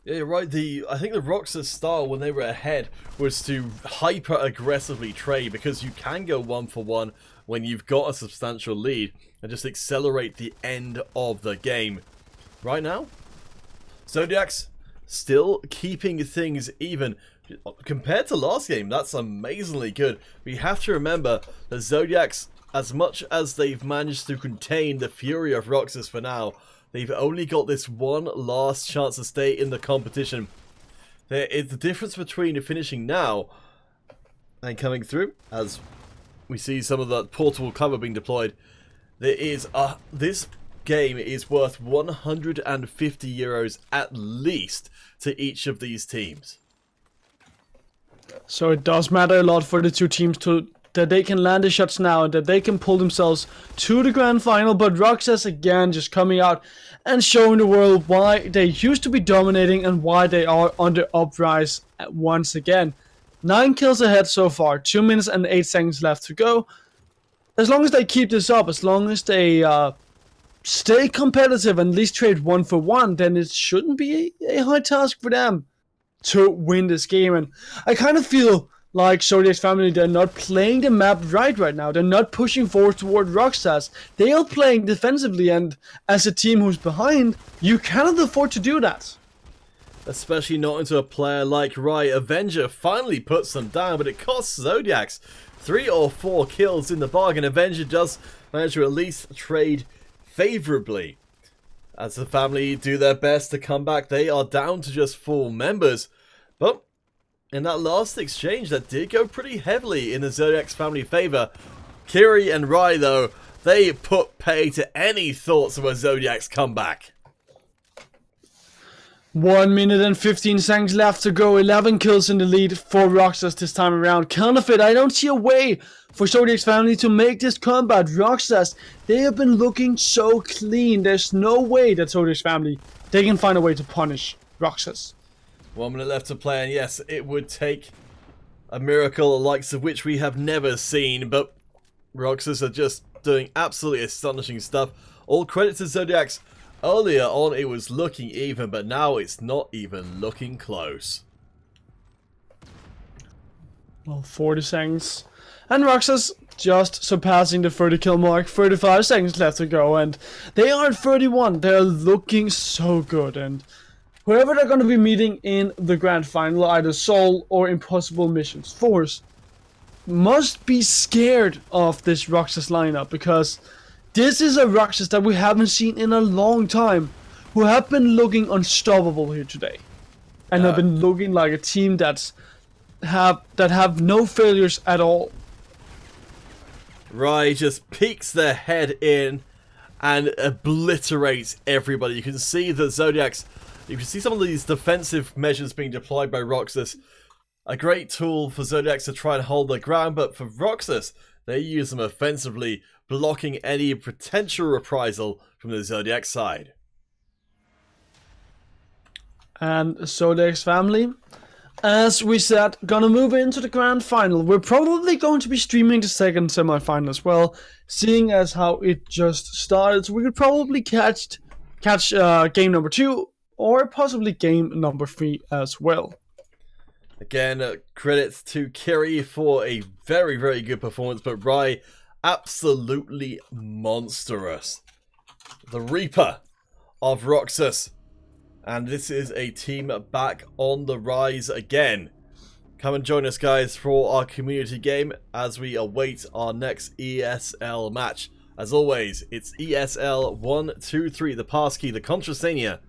Yeah, you're right. I think the Roxas style when they were ahead was to hyper-aggressively trade, because you can go 1-for-1 when you've got a substantial lead and just accelerate the end of the game. Right now, Zodiacs still keeping things even. Compared to last game, that's amazingly good. We have to remember that Zodiacs, as much as they've managed to contain the fury of Roxas for now, they've only got this one last chance to stay in the competition. There is the difference between finishing now and coming through, as we see some of that portable cover being deployed. There is this game is worth 150 euros at least to each of these teams. So it does matter a lot for the two teams that they can land the shots now and that they can pull themselves to the grand final. But Roxas again just coming out and showing the world why they used to be dominating and why they are on the uprise once again. 9 kills ahead so far, 2 minutes and 8 seconds left to go. As long as they keep this up, as long as they stay competitive and at least trade 1-for-1, then it shouldn't be a hard task for them to win this game. And I kind of feel like Zodiac's family, they're not playing the map right now. They're not pushing forward toward Roxas. They are playing defensively, and as a team who's behind, you cannot afford to do that. Especially not into a player like Rai. Avenger finally puts them down, but it costs Zodiacs 3 or 4 kills in the bargain. Avenger does manage to at least trade favorably. As the family do their best to come back, they are down to just 4 members. But in that last exchange, that did go pretty heavily in the Zodiac's family favor. Kiri and Rai, though, they put pay to any thoughts of a Zodiac's comeback. 1 minute and 15 seconds left to go. 11 kills in the lead for Roxas this time around. Counterfeit, I don't see a way for Zodiac's family to make this comeback. Roxas, they have been looking so clean. There's no way that Zodiac's family, they can find a way to punish Roxas. 1 minute left to play, and yes, it would take a miracle the likes of which we have never seen, but Roxas are just doing absolutely astonishing stuff. All credit to Zodiac's. Earlier on it was looking even, but now it's not even looking close. Well, 40 seconds. And Roxas just surpassing the 30 kill mark. 35 seconds left to go, and they are at 31. They're looking so good, and whoever they're going to be meeting in the grand final, either Soul or Impossible Missions Force, must be scared of this Roxas lineup, because this is a Roxas that we haven't seen in a long time, who have been looking unstoppable here today. And have been looking like a team that's have no failures at all. Rai just peeks their head in and obliterates everybody. You can see the Zodiacs. You can see some of these defensive measures being deployed by Roxas. A great tool for Zodiacs to try and hold their ground, but for Roxas, they use them offensively, blocking any potential reprisal from the Zodiac side. And Zodiac's family, as we said, gonna move into the grand final. We're probably going to be streaming the second semifinal as well, seeing as how it just started. So we could probably catch game number 2 or possibly game number 3 as well. Again, credits to Kiri for a very, very good performance, but Rai, absolutely monstrous. The Reaper of Roxas. And this is a team back on the rise again. Come and join us, guys, for our community game as we await our next ESL match. As always, it's ESL 123, the passkey, the Contrasenia,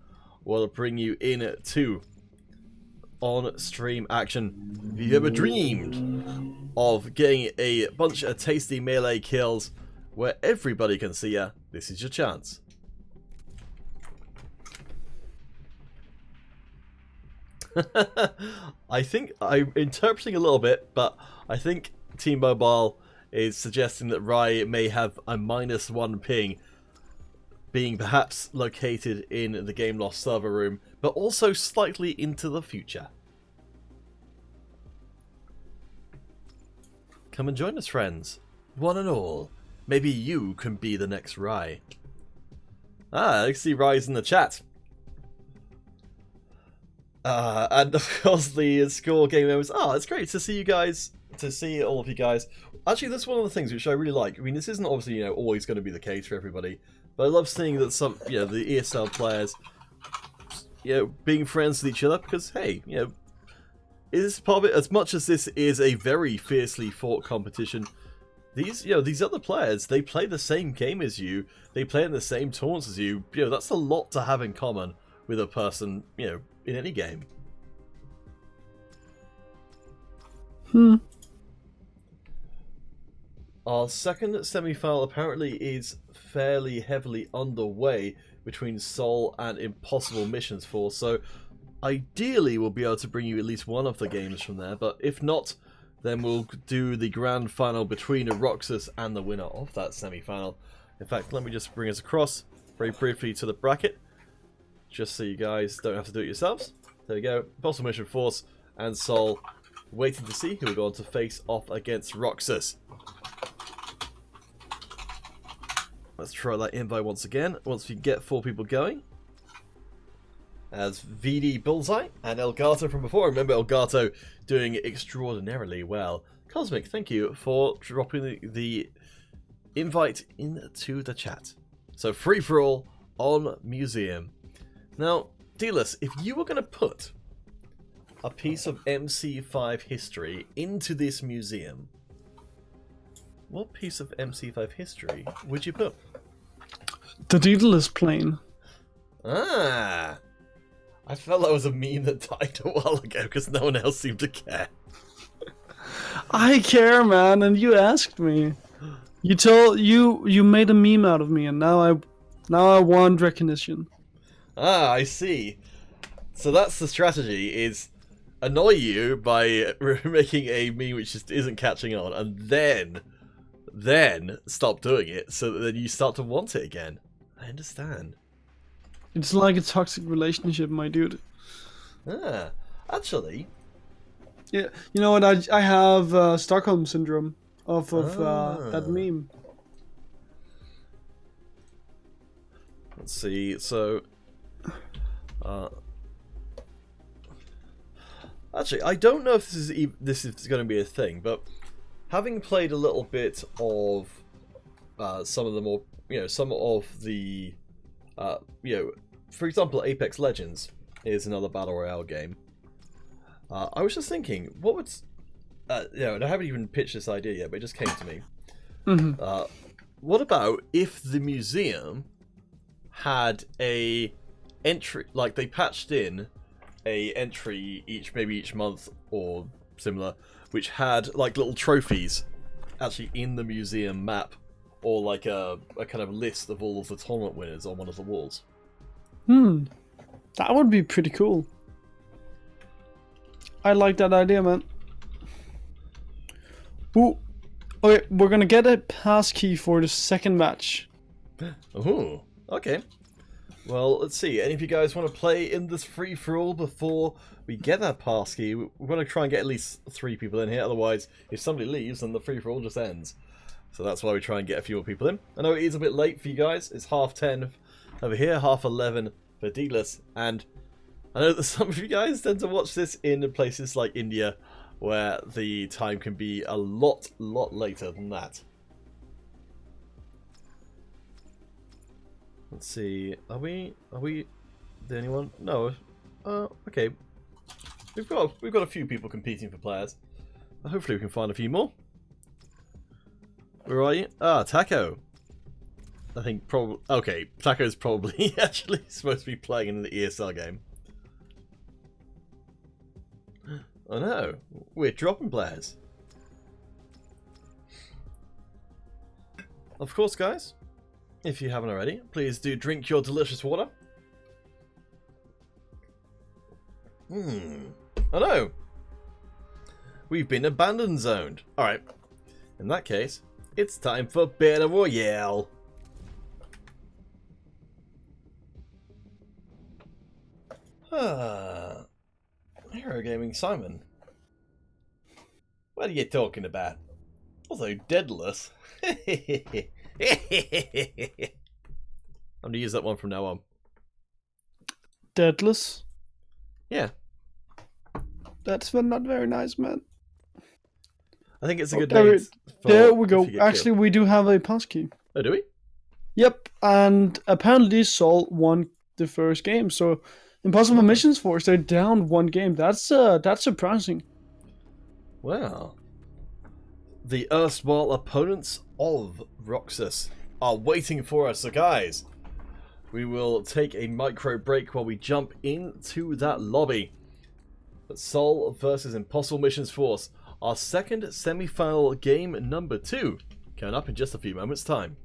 will bring you in to on-stream action. If you ever dreamed of getting a bunch of tasty melee kills where everybody can see ya, this is your chance. I think I'm interpreting a little bit, but I think T-Mobile is suggesting that Rai may have a -1 ping, being perhaps located in the game lost server room, but also slightly into the future. Come and join us, friends. One and all. Maybe you can be the next Rai. I see Rai's in the chat. And of course the score game members. It's great to see you guys, to see all of you guys. Actually, that's one of the things which I really like. I mean, this isn't obviously, always going to be the case for everybody, but I love seeing that some, the ESL players, being friends with each other, because hey, is part of it. As much as this is a very fiercely fought competition, these other players, they play the same game as you, they play in the same taunts as you. That's a lot to have in common with a person, in any game. Our second semi-final apparently is fairly heavily underway between Seoul and Impossible Missions Force, so ideally we'll be able to bring you at least one of the games from there, but if not, then we'll do the grand final between Roxas and the winner of that semi-final. In fact, let me just bring us across very briefly to the bracket, just so you guys don't have to do it yourselves. There we go. Impossible Mission Force and Seoul waiting to see who we're going to face off against Roxas. Let's try that invite once again, once we get 4 people going. As VD Bullseye and Elgato from before. Remember Elgato doing extraordinarily well. Cosmic, thank you for dropping the invite into the chat. So free for all on Museum. Now, Dealus, if you were going to put a piece of MC5 history into this museum, what piece of MC5 history would you put? The Daedalus plane. I felt that was a meme that died a while ago because no one else seemed to care. I care, man, and you asked me. You made a meme out of me, and now I want recognition. I see. So that's the strategy, is annoy you by making a meme which just isn't catching on, and then stop doing it so that then you start to want it again. I understand. It's like a toxic relationship, my dude. Actually. Yeah, you know what? I have Stockholm syndrome of that meme. Let's see. So, actually, I don't know if this is going to be a thing, but having played a little bit of some of the more, some of the, for example, Apex Legends is another battle royale game. I was just thinking, what would, and I haven't even pitched this idea yet, but it just came to me. Mm-hmm. What about if the museum had a entry, like they patched in a entry maybe each month or similar, which had like little trophies actually in the museum map, or like a kind of list of all of the tournament winners on one of the walls. That would be pretty cool. I like that idea, man. Ooh. Okay, we're gonna get a pass key for the second match. Ooh, okay. Well, let's see. Any of you guys want to play in this free-for-all before we get that pass key? We want to try and get at least 3 people in here. Otherwise, if somebody leaves, then the free-for-all just ends. So that's why we try and get a few more people in. I know it is a bit late for you guys. It's 10:30 over here, 11:30 for Deedless. And I know that some of you guys tend to watch this in places like India, where the time can be a lot later than that. Let's see. Are we the only one? No. Okay. We've got a few people competing for players. Hopefully we can find a few more. Where are you? Ah, Taco. I think probably. Okay, Taco's probably actually supposed to be playing in the ESL game. Oh no, we're dropping players. Of course, guys. If you haven't already, please do drink your delicious water. Oh no! We've been abandoned zoned. Alright. In that case, it's time for Battle Royale. Hero Gaming Simon. What are you talking about? Although deadless. I'm gonna use that one from now on. Deadless? Yeah. That's not very nice, man. I think it's a good name. name. There we go. Actually, we do have a pass key. Oh, do we? Yep, and apparently Sol won the first game, so Impossible Missions Force, they're down 1 game. That's surprising. Wow. The erstwhile opponents of Roxas are waiting for us, so guys, we will take a micro break while we jump into that lobby. But Sol versus Impossible Missions Force, our second semi-final game number 2, coming up in just a few moments' time.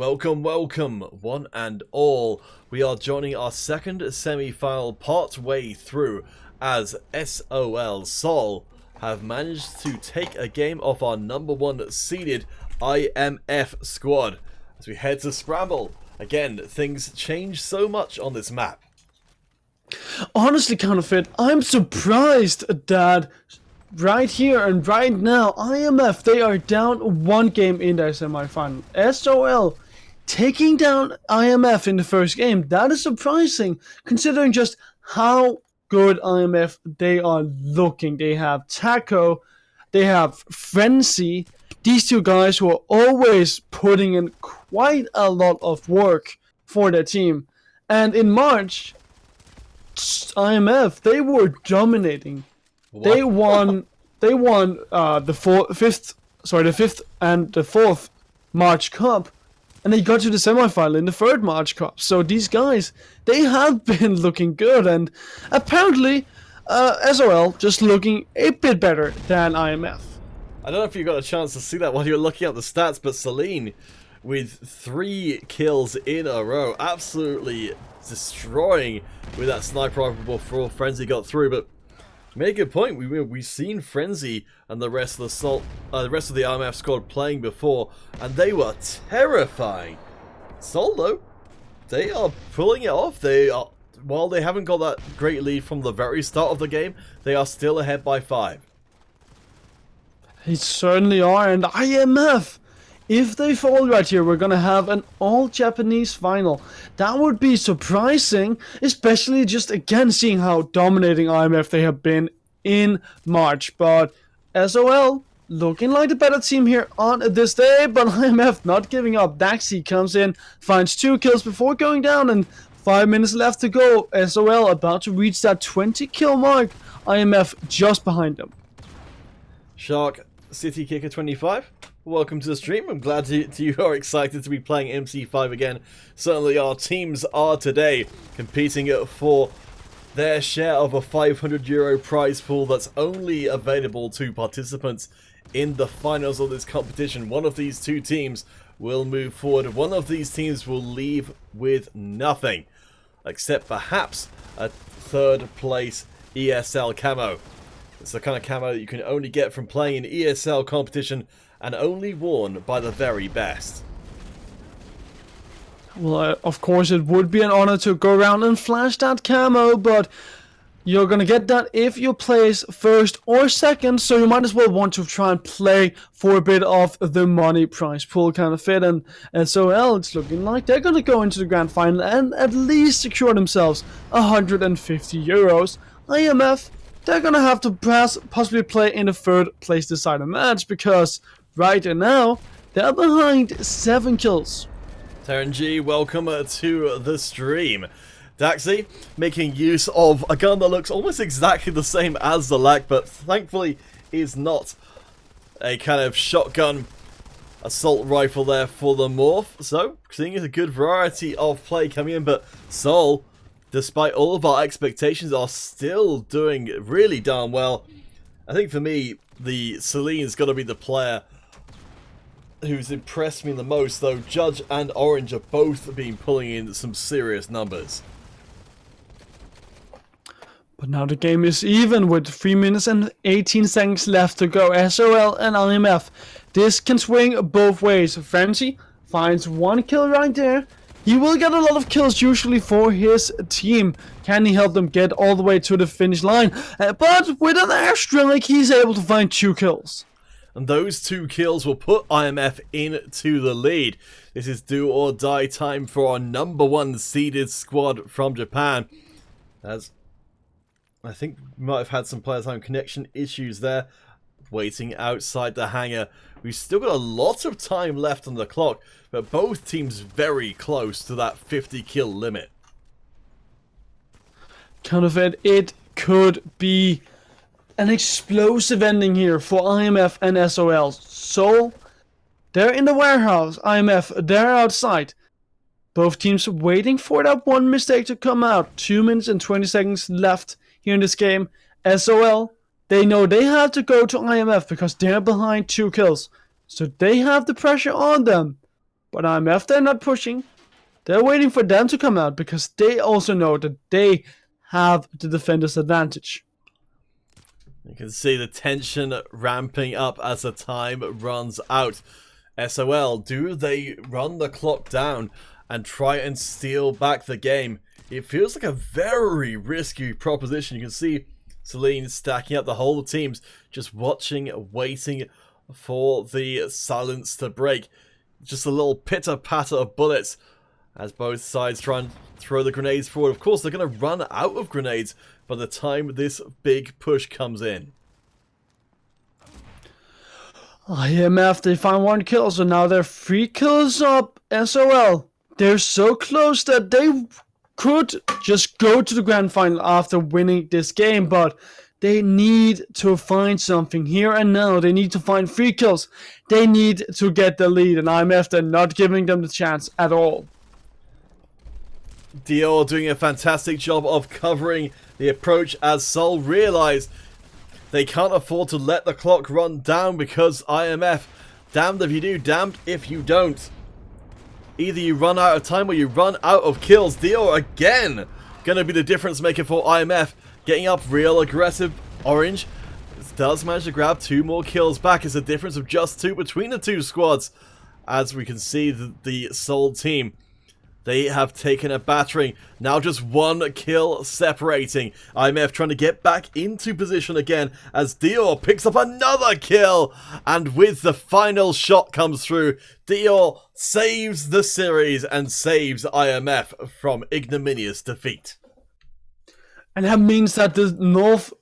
Welcome, welcome, one and all. We are joining our second semi-final part way through as Sol have managed to take a game off our number one seeded IMF squad. As we head to Scramble, again, things change so much on this map. Honestly, Counterfeit, I'm surprised that right here and right now, IMF, they are down one game in their semifinal. SOL taking down IMF in the first game. That is surprising, considering just how good IMF they are looking. They have Taco, they have Frenzy. These two guys who are always putting in quite a lot of work for their team. And in March, IMF, they were dominating. What? They won the fifth and the fourth March Cup, and they got to the semifinal in the third March Cup. So these guys, they have been looking good, and apparently SOL just looking a bit better than IMF. I don't know if you got a chance to see that while you were looking at the stats, but Celine with 3 kills in a row, absolutely destroying with that sniper rifle before Frenzy got through. But you made a good point. We've seen Frenzy and the rest of the IMF squad playing before, and they were terrifying. Sol, though, they are pulling it off. While they haven't got that great lead from the very start of the game, they are still ahead by 5. They certainly are, and IMF, if they fall right here, we're gonna have an all-Japanese final. That would be surprising, especially just again seeing how dominating IMF they have been in March. But SOL looking like the better team here on this day, but IMF not giving up. Daxi comes in, finds 2 kills before going down, and 5 minutes left to go. SOL about to reach that 20 kill mark. IMF just behind them. Shark City Kicker 25, welcome to the stream. I'm glad you are excited to be playing MC5 again. Certainly our teams are today competing for their share of a €500 prize pool that's only available to participants in the finals of this competition. One of these two teams will move forward. One of these teams will leave with nothing, except perhaps a 3rd place ESL camo. It's the kind of camo that you can only get from playing an ESL competition and only worn by the very best. Well, of course it would be an honor to go around and flash that camo, but you're gonna get that if you place 1st or 2nd, so you might as well want to try and play for a bit of the money prize pool Counterfeit. And SOL, it's looking like they're gonna go into the grand final and at least secure themselves €150. IMF, they're gonna have to possibly play in the 3rd place decider match, because right now they're behind 7 kills. Terran G, welcome to the stream. Daxi making use of a gun that looks almost exactly the same as the LAC, but thankfully is not a kind of shotgun assault rifle there for the morph. So seeing a good variety of play coming in, but Sol, despite all of our expectations, are still doing really darn well. I think for me, the Celine's got to be the player who's impressed me the most, though Judge and Orange have both been pulling in some serious numbers. But now the game is even with 3 minutes and 18 seconds left to go. SOL and IMF, this can swing both ways. Frenzy finds 1 kill right there. He will get a lot of kills usually for his team. Can he help them get all the way to the finish line? But with an airstrike, he's able to find 2 kills. And those 2 kills will put IMF into the lead. This is do or die time for our number 1 seeded squad from Japan. As I think we might have had some player time connection issues there. Waiting outside the hangar. We've still got a lot of time left on the clock, but both teams very close to that 50 kill limit. Counterfeit, it could be an explosive ending here for IMF and SOL. So, they're in the warehouse. IMF, they're outside. Both teams waiting for that one mistake to come out. 2 minutes and 20 seconds left here in this game. SOL, they know they have to go to IMF because they're behind 2 kills. So they have the pressure on them. But IMF, they're not pushing. They're waiting for them to come out because they also know that they have the defender's advantage. You can see the tension ramping up as the time runs out. SOL, do they run the clock down and try and steal back the game? It feels like a very risky proposition. You can see Celine stacking up the whole teams, just watching, waiting for the silence to break. Just a little pitter-patter of bullets as both sides try and throw the grenades forward. Of course, they're going to run out of grenades by the time this big push comes in. IMF, they find 1 kill, so now they're 3 kills up. SOL, they're so close that they could just go to the grand final after winning this game, but they need to find something here and now. They need to find 3 kills. They need to get the lead, and IMF, they're not giving them the chance at all. Dior doing a fantastic job of covering the approach as Seoul realized they can't afford to let the clock run down because IMF, damned if you do, damned if you don't. Either you run out of time or you run out of kills. Dior again going to be the difference maker for IMF, getting up real aggressive. Orange does manage to grab 2 more kills back. It's a difference of just 2 between the 2 squads. As we can see, the Seoul team, they have taken a battering. Now just 1 kill separating. IMF trying to get back into position again as Dior picks up another kill. And with the final shot comes through, Dior saves the series and saves IMF from ignominious defeat. And that means that the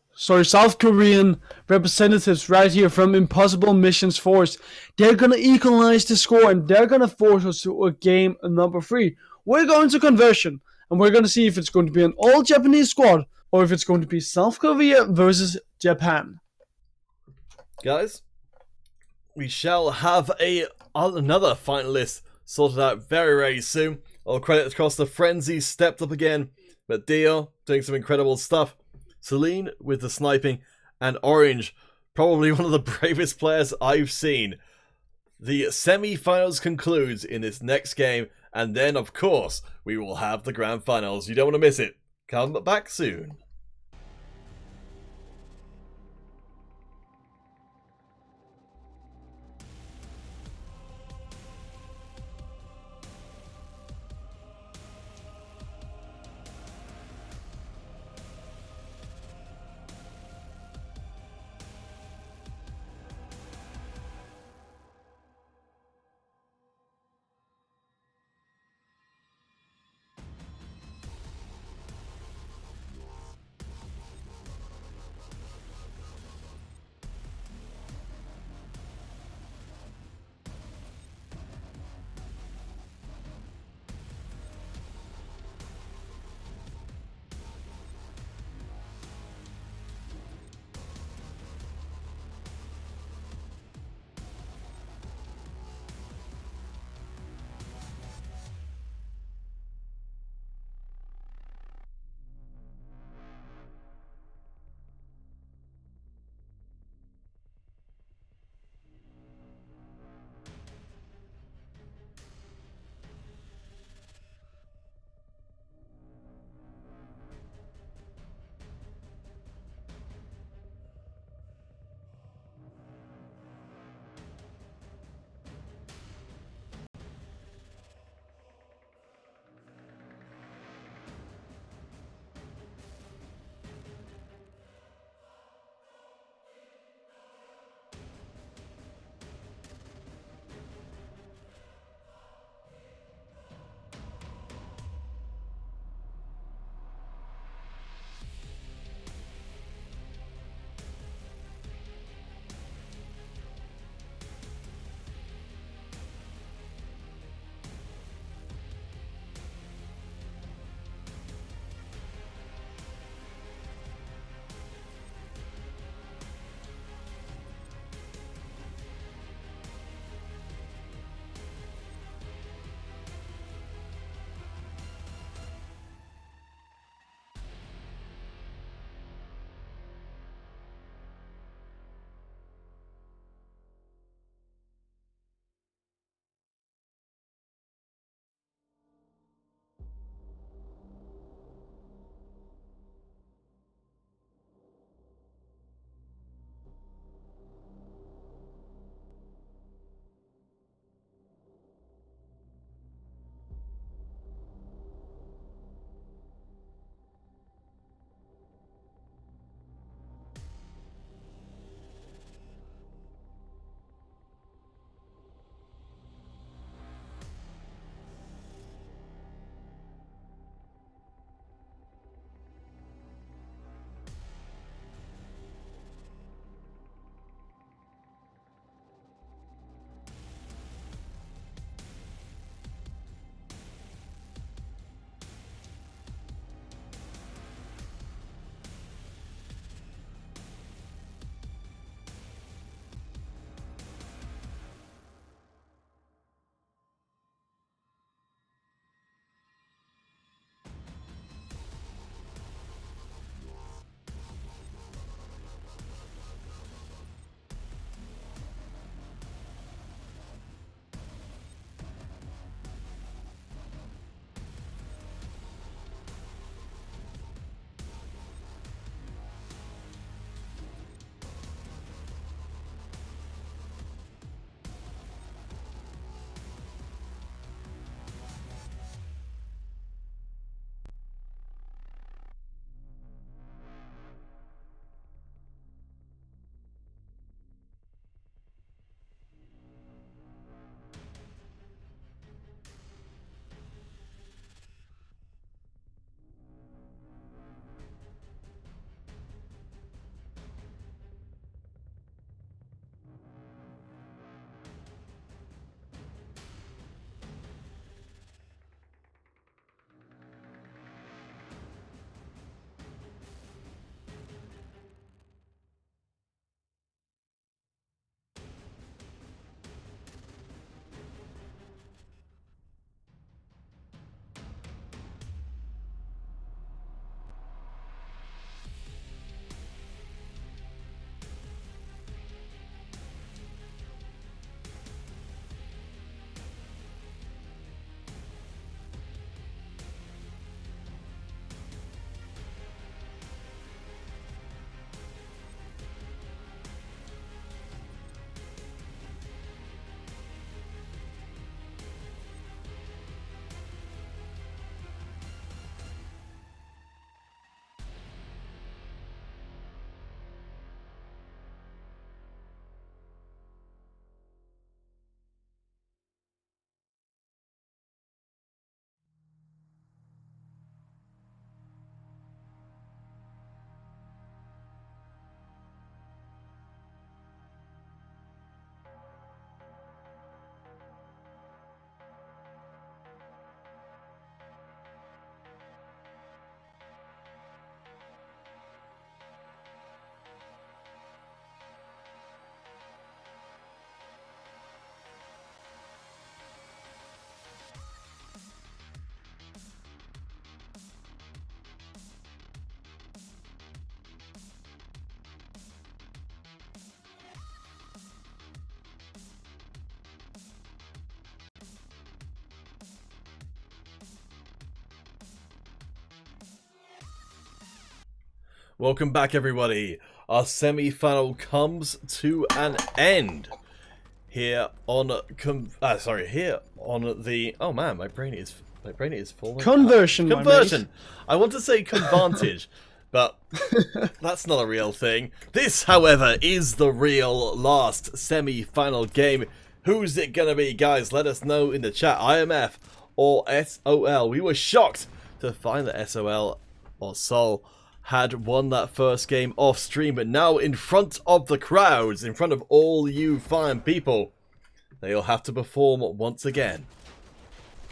South Korean representatives right here from Impossible Missions Force, they're gonna equalize the score and they're gonna force us to a game number 3. We're going to conversion, and we're going to see if it's going to be an all-Japanese squad or if it's going to be South Korea versus Japan. Guys, we shall have another finalist sorted out very, very soon. All credit across the Frenzy stepped up again, but Dio doing some incredible stuff. Celine with the sniping, and Orange, probably one of the bravest players I've seen. The semi-finals concludes in this next game, and then, of course, we will have the grand finals. You don't want to miss it. Come back soon. Welcome back, everybody. Our semi-final comes to an end here on the. Oh man, my brain is falling. Conversion. Conversion. I want to say convantage, but that's not a real thing. This, however, is the real last semi-final game. Who's it gonna be, guys? Let us know in the chat. IMF or SOL. We were shocked to find that SOL or Sol had won that first game off stream, but now in front of the crowds, in front of all you fine people, they'll have to perform once again.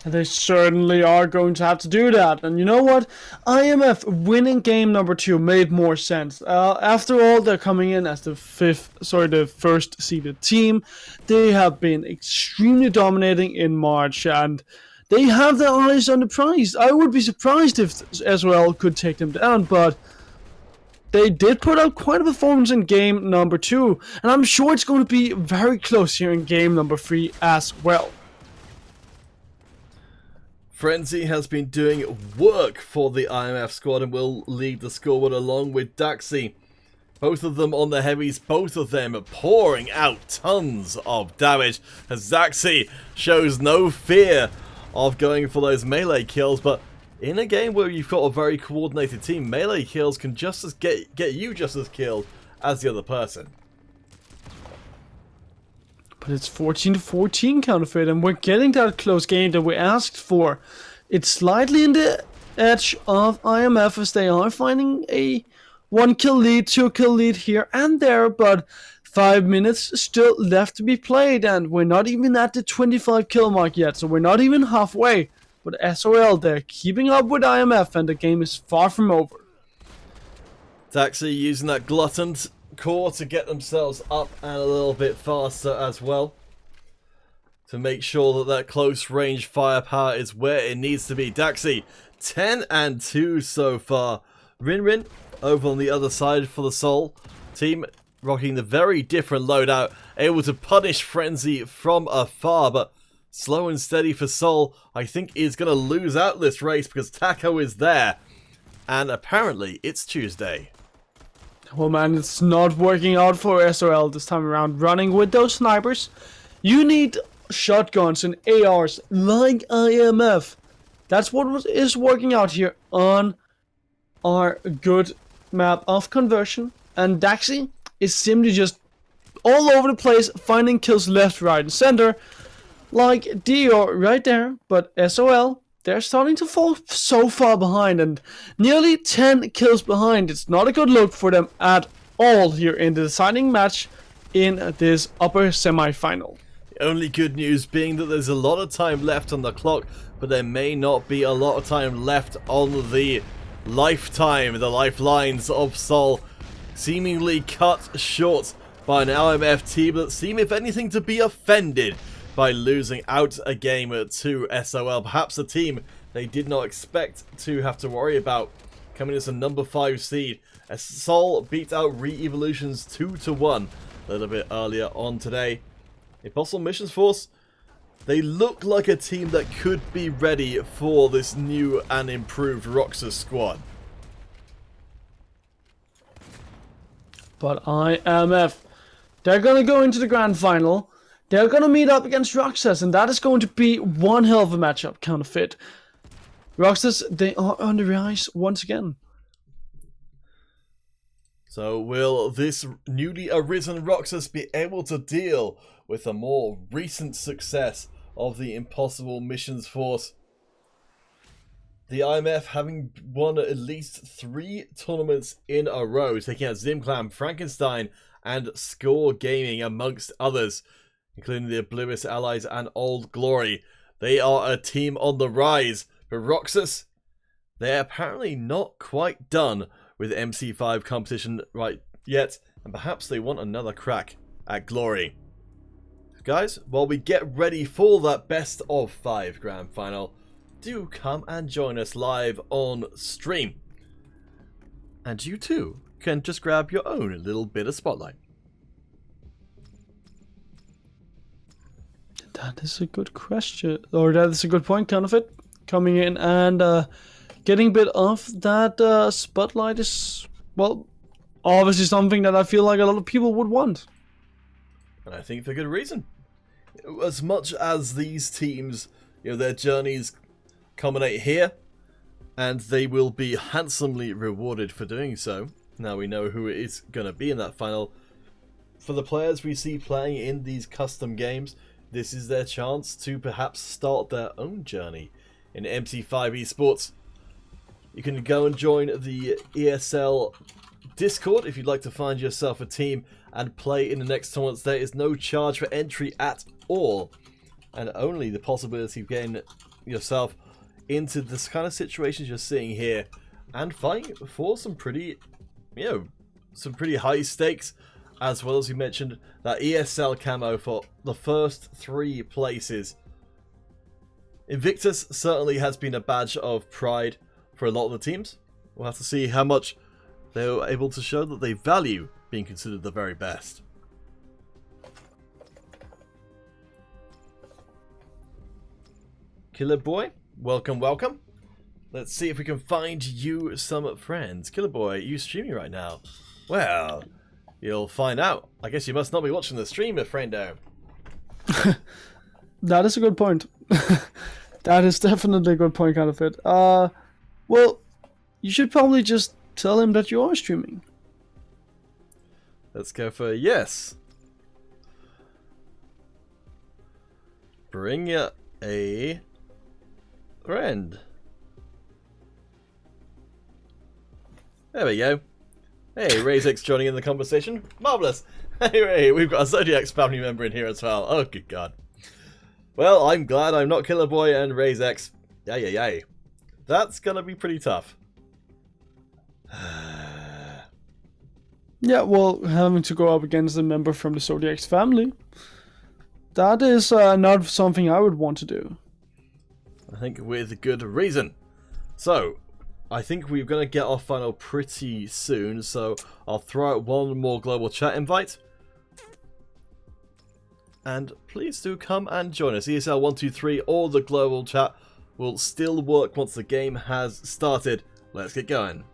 They certainly are going to have to do that. And you know what? IMF winning game number 2 made more sense. After all, they're coming in as the first seeded team. They have been extremely dominating in March, and they have their eyes on the prize. I would be surprised if SOL could take them down, but they did put out quite a performance in game number 2, and I'm sure it's going to be very close here in game number 3 as well. Frenzy has been doing work for the IMF squad and will lead the scoreboard along with Daxi. Both of them on the heavies, both of them pouring out tons of damage as Daxi shows no fear of going for those melee kills, but in a game where you've got a very coordinated team, melee kills can just as get you just as killed as the other person. But it's 14-14 counterfeit, and we're getting that close game that we asked for. It's slightly in the edge of IMF as they are finding a 1-kill lead, 2-kill lead here and there, but 5 minutes still left to be played, and we're not even at the 25 kill mark yet, so we're not even halfway. But SOL, they're keeping up with IMF, and the game is far from over. Daxi using that gluttoned core to get themselves up and a little bit faster as well, to make sure that close range firepower is where it needs to be. Daxi 10-2 so far. Rin over on the other side for the Sol team, rocking the very different loadout, able to punish Frenzy from afar, but slow and steady for Sol, I think, is going to lose out this race because Taco is there, and apparently it's Tuesday. Well, man, it's not working out for SOL this time around. Running with those snipers, you need shotguns and ARs like IMF. That's what is working out here on our good map of Conversion. And Daxi is simply just all over the place, finding kills left, right, and center, like Dior right there. But SOL, they're starting to fall so far behind, and nearly 10 kills behind. It's not a good look for them at all here in the deciding match in this upper semi-final. The only good news being that there's a lot of time left on the clock, but there may not be a lot of time left on the lifelines of Sol, seemingly cut short by an IMF team that seem, if anything, to be offended by losing out a game to SOL. Perhaps a team they did not expect to have to worry about coming as a number 5 seed. As Sol beat out Re-Evolutions 2-1 a little bit earlier on today. Impossible Missions Force, they look like a team that could be ready for this new and improved Roxas squad. But IMF, they're going to go into the grand final. They're going to meet up against Roxas, and that is going to be one hell of a matchup, counterfeit. Roxas, they are on the rise once again. So will this newly arisen Roxas be able to deal with the more recent success of the Impossible Missions Force? The IMF having won at least 3 tournaments in a row, taking out Zimclam, Frankenstein, and Score Gaming amongst others, including the Oblivious Allies and Old Glory. They are a team on the rise, but Roxas, they're apparently not quite done with MC5 competition right yet, and perhaps they want another crack at Glory. Guys, while we get ready for that best of 5 grand final, do come and join us live on stream. And you too can just grab your own little bit of spotlight. That is a good question, or that is a good point, Counterfeit. Coming in and getting a bit of that spotlight is well, obviously something that I feel like a lot of people would want. And I think for good reason. As much as these teams, their journeys culminate here, and they will be handsomely rewarded for doing so. Now we know who it is going to be in that final. For the players we see playing in these custom games, this is their chance to perhaps start their own journey in MC5 esports. You can go and join the ESL Discord if you'd like to find yourself a team and play in the next tournaments. There is no charge for entry at all, and only the possibility of getting yourself into this kind of situations you're seeing here and fighting for some pretty, some pretty high stakes, as well as you mentioned that ESL camo for the first 3 places. Invictus certainly has been a badge of pride for a lot of the teams. We'll have to see how much they're able to show that they value being considered the very best. Killer Boy, welcome, welcome. Let's see if we can find you some friends. Killer Boy, are you streaming right now? Well, you'll find out. I guess you must not be watching the stream, friendo. That is a good point. That is definitely a good point, kind of it. Well, you should probably just tell him that you are streaming. Let's go for yes. Bring a friend. There we go. Hey, Razix joining in the conversation. Marvellous. Hey, Ray, we've got a Zodiac's family member in here as well. Oh, good God. Well, I'm glad I'm not Killer Boy and Razix. Yay. That's gonna be pretty tough. Yeah, well, having to go up against a member from the Zodiac's family, that is not something I would want to do. I think with good reason. So, I think we're going to get our final pretty soon, so I'll throw out one more global chat invite. And please do come and join us. ESL123 or the global chat will still work once the game has started. Let's get going.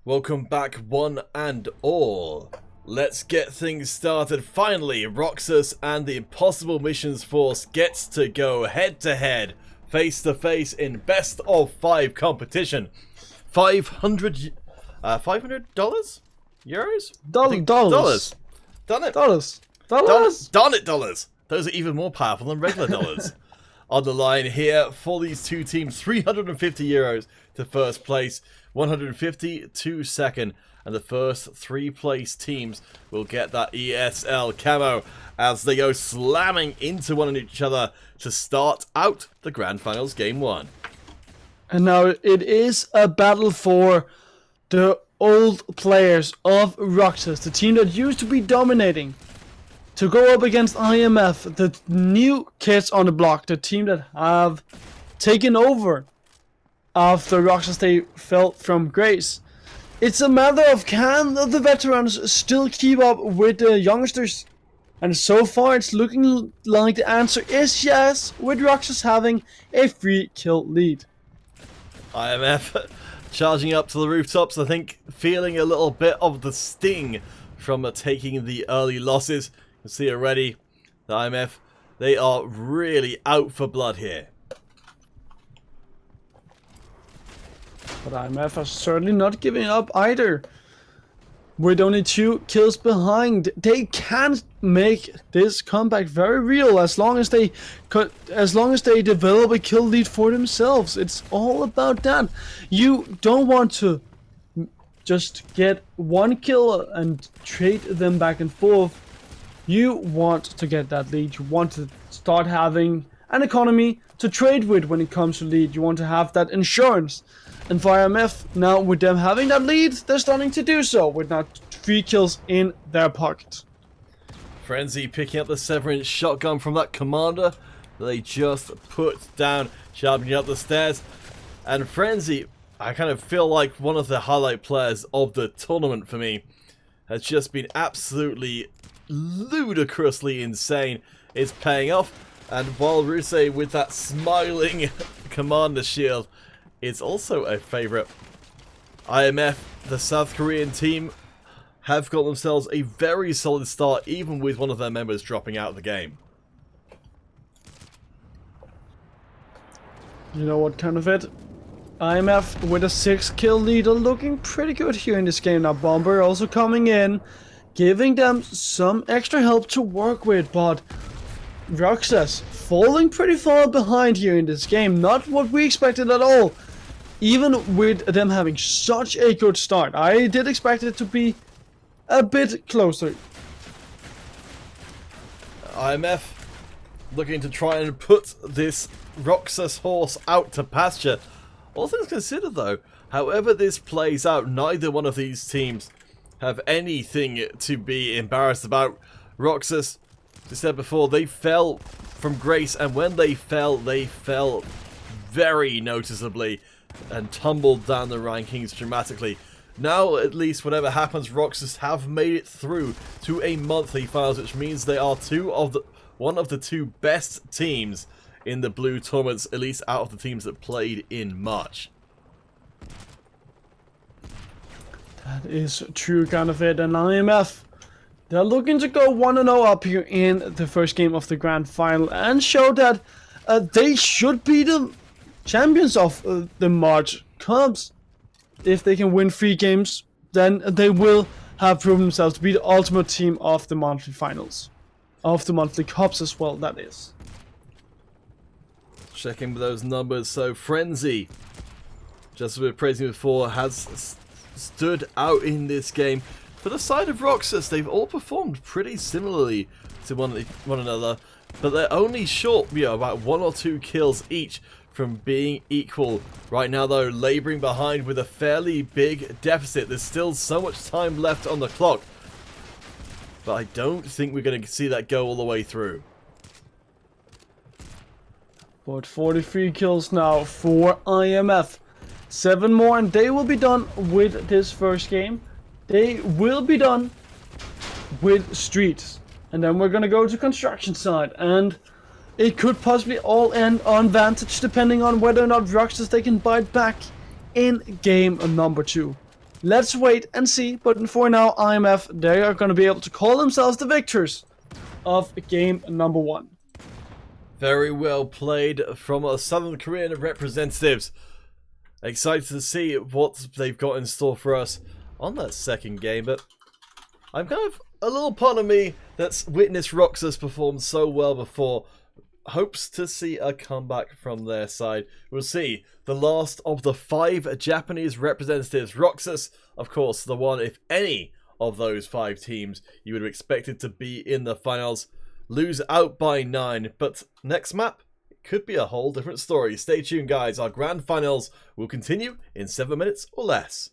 Welcome back, one and all. Let's get things started. Finally, Roxas and the Impossible Missions Force gets to go head-to-head, face-to-face in best of 5 competition. $500? Euros? Dollars. Done it. Dollars. Darn it, dollars. Those are even more powerful than regular dollars. On the line here for these two teams, 350 euros to first place, 150 to second, and the first 3 place teams will get that ESL camo as they go slamming into one each other to start out the Grand Finals Game 1. And now it is a battle for the old players of Roxas, the team that used to be dominating, to go up against IMF, the new kids on the block, the team that have taken over after Roxas they fell from grace. It's a matter of can the veterans still keep up with the youngsters? And so far it's looking like the answer is yes, with Roxas having a 3-kill lead. IMF charging up to the rooftops, I think feeling a little bit of the sting from taking the early losses. You can see already the IMF, they are really out for blood here. But IMF are certainly not giving up either. With only 2 kills behind, they can make this comeback very real as long as they develop a kill lead for themselves. It's all about that. You don't want to just get 1 kill and trade them back and forth. You want to get that lead. You want to start having an economy to trade with when it comes to lead. You want to have that insurance. And for IMF, now with them having that lead, they're starting to do so with now 3 kills in their pocket. Frenzy picking up the 7-inch shotgun from that commander that they just put down, sharpening up the stairs. And Frenzy, I kind of feel like one of the highlight players of the tournament for me, has just been absolutely ludicrously insane. It's paying off. And while Ruse with that smiling commander shield, it's also a favourite. IMF, the South Korean team, have got themselves a very solid start, even with one of their members dropping out of the game. You know what kind of it? IMF with a 6-kill lead are looking pretty good here in this game. Now Bomber also coming in, giving them some extra help to work with, but Roxas falling pretty far behind here in this game. Not what we expected at all. Even with them having such a good start, I did expect it to be a bit closer. IMF looking to try and put this Roxas horse out to pasture. All things considered though, however this plays out, neither one of these teams have anything to be embarrassed about. Roxas, as I said before, they fell from grace, and when they fell very noticeably and tumbled down the rankings dramatically. Now, at least, whatever happens, Roxas have made it through to a monthly finals, which means they are one of the 2 best teams in the blue tournaments, at least out of the teams that played in March. That is true kind of it. And IMF, they're looking to go 1-0 up here in the first game of the Grand Final and show that they should be the champions of the March Cubs. If they can win 3 games, then they will have proven themselves to be the ultimate team of the monthly finals. Of the monthly cups as well, that is. Checking those numbers, so Frenzy, just as we were praising before, has stood out in this game. For the side of Roxas, they've all performed pretty similarly to one another, but they're only short, about 1 or 2 kills each from being equal. Right now though, labouring behind with a fairly big deficit. There's still so much time left on the clock, but I don't think we're going to see that go all the way through. But 43 kills now for IMF. 7 more and they will be done with this first game. They will be done with Streets. And then we're gonna go to construction side, and it could possibly all end on Vantage depending on whether or not Roxas they can bite back in game number 2. Let's wait and see, but for now, IMF, they are going to be able to call themselves the victors of game number 1. Very well played from our Southern Korean representatives. Excited to see what they've got in store for us on that second game, but I'm kind of a little part of me that's witnessed Roxas perform so well before hopes to see a comeback from their side. We'll see the last of the 5 Japanese representatives. Roxas, of course, the one, if any of those 5 teams you would have expected to be in the finals, lose out by 9. But next map, it could be a whole different story. Stay tuned, guys. Our grand finals will continue in 7 minutes or less.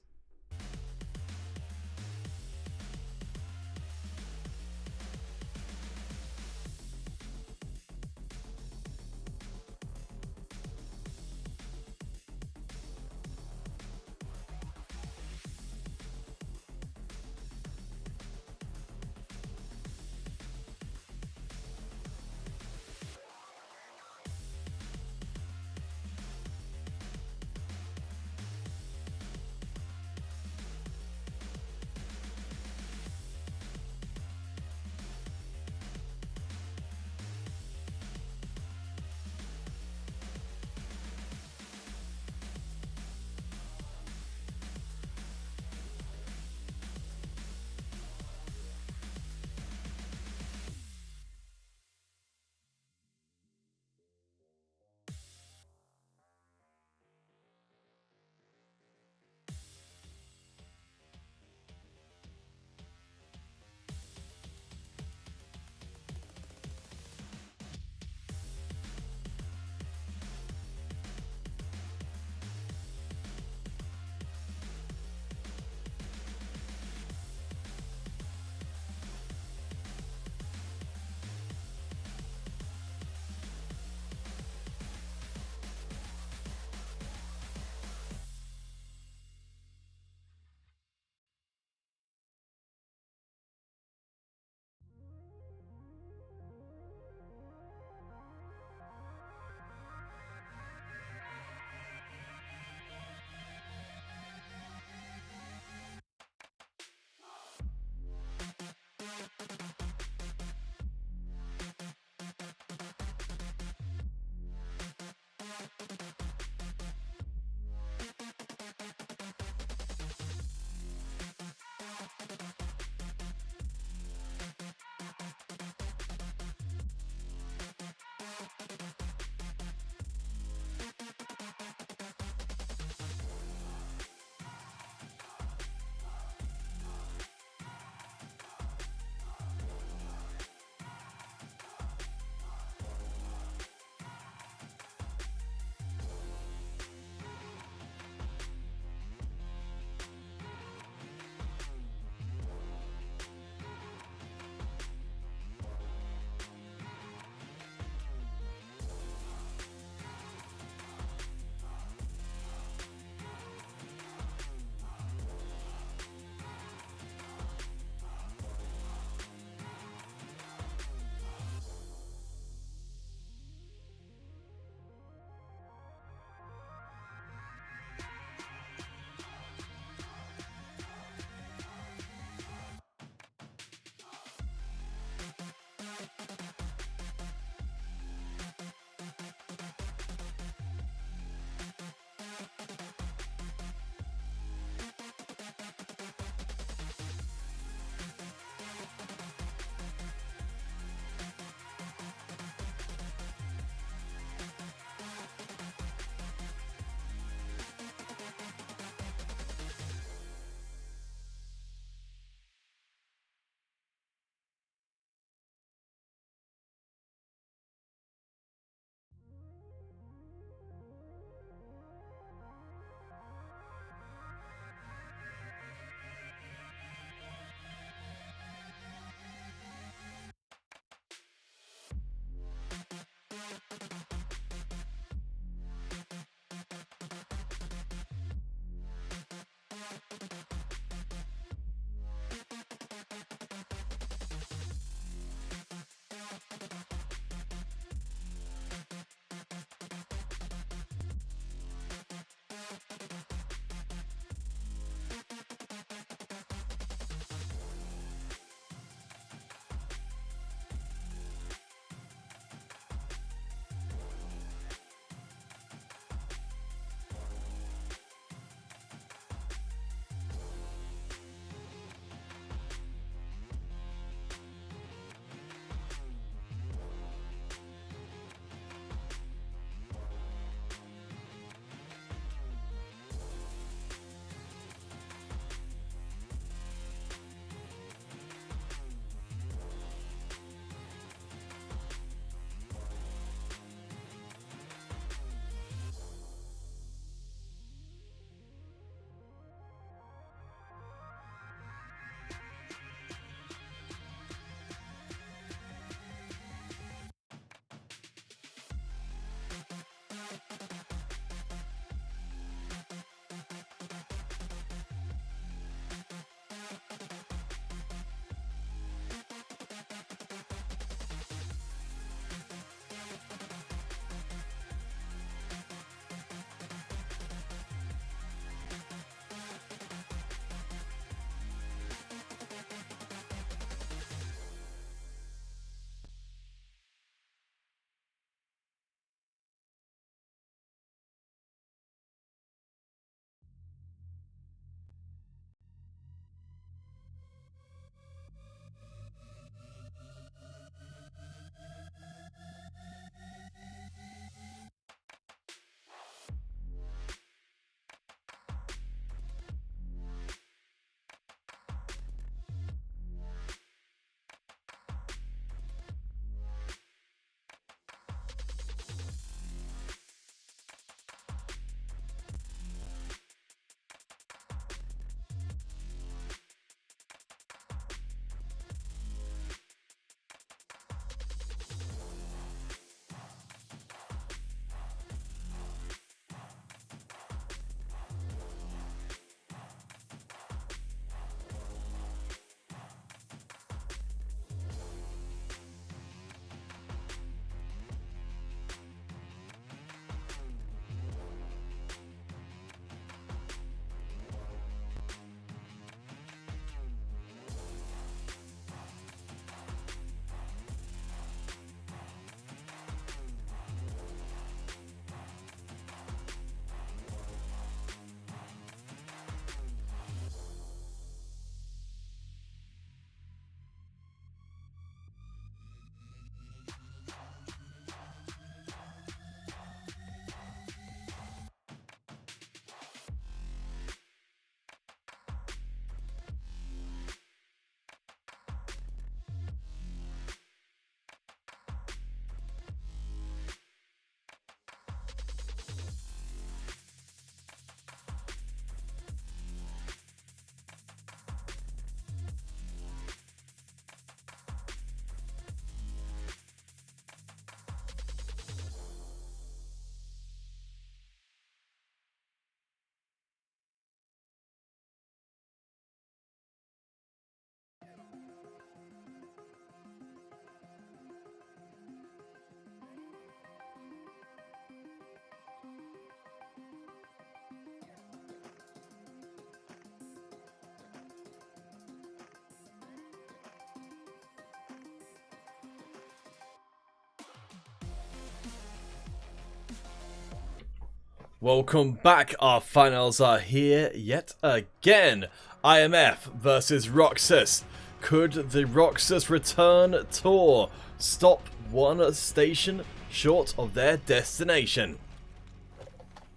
Welcome back, our finals are here yet again. IMF versus Roxas. Could the Roxas return tour stop one station short of their destination?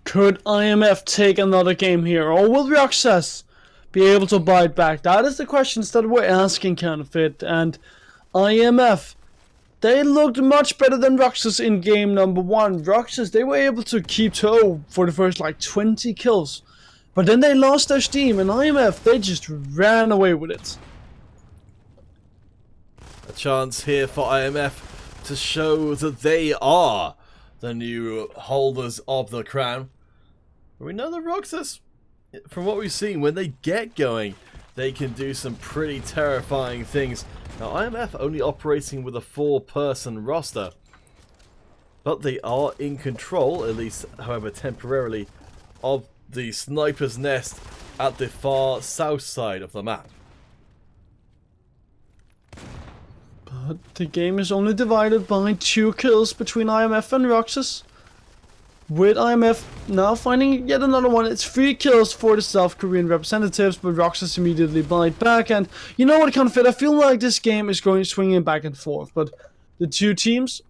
Could IMF take another game here, or will Roxas be able to bite back? That is the questions that we're asking, Counterfeit. And IMF, they looked much better than Roxas in game number 1. Roxas, they were able to keep toe for the first 20 kills. But then they lost their steam, and IMF, they just ran away with it. A chance here for IMF to show that they are the new holders of the crown. We know the Roxas, from what we've seen, when they get going, they can do some pretty terrifying things. Now, IMF only operating with a 4-person roster, but they are in control, at least, however, temporarily, of the sniper's nest at the far south side of the map. But the game is only divided by 2 kills between IMF and Roxas. With IMF now finding yet another one. It's 3 kills for the South Korean representatives, but Roxas immediately bite back. And you know what, Counterfeit? I feel like this game is going swinging back and forth. But the two teams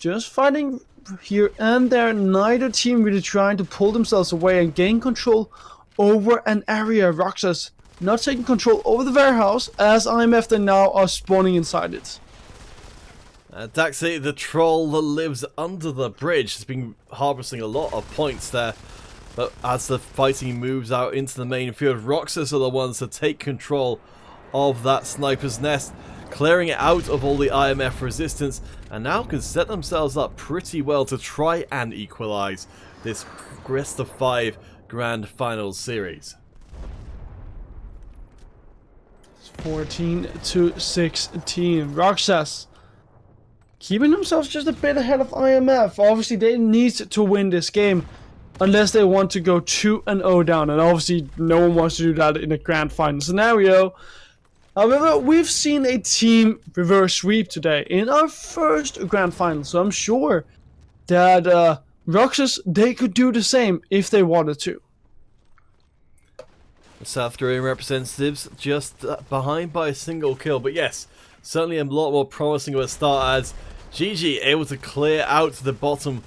just fighting here and there. Neither team really trying to pull themselves away and gain control over an area. Roxas not taking control over the warehouse, as IMF they now are spawning inside it. Daxi, the troll that lives under the bridge, has been harvesting a lot of points there. But as the fighting moves out into the main field, Roxas are the ones that take control of that sniper's nest, clearing it out of all the IMF resistance, and now can set themselves up pretty well to try and equalize this best of 5 grand finals series. 14-16. Roxas keeping themselves just a bit ahead of IMF. Obviously, they need to win this game unless they want to go 2-0 down. And obviously, no one wants to do that in a grand final scenario. However, we've seen a team reverse sweep today in our first grand final. So I'm sure that Roxas, they could do the same if they wanted to. The South Korean representatives just behind by a single kill. But yes, certainly a lot more promising of a start, as GG able to clear out the bottom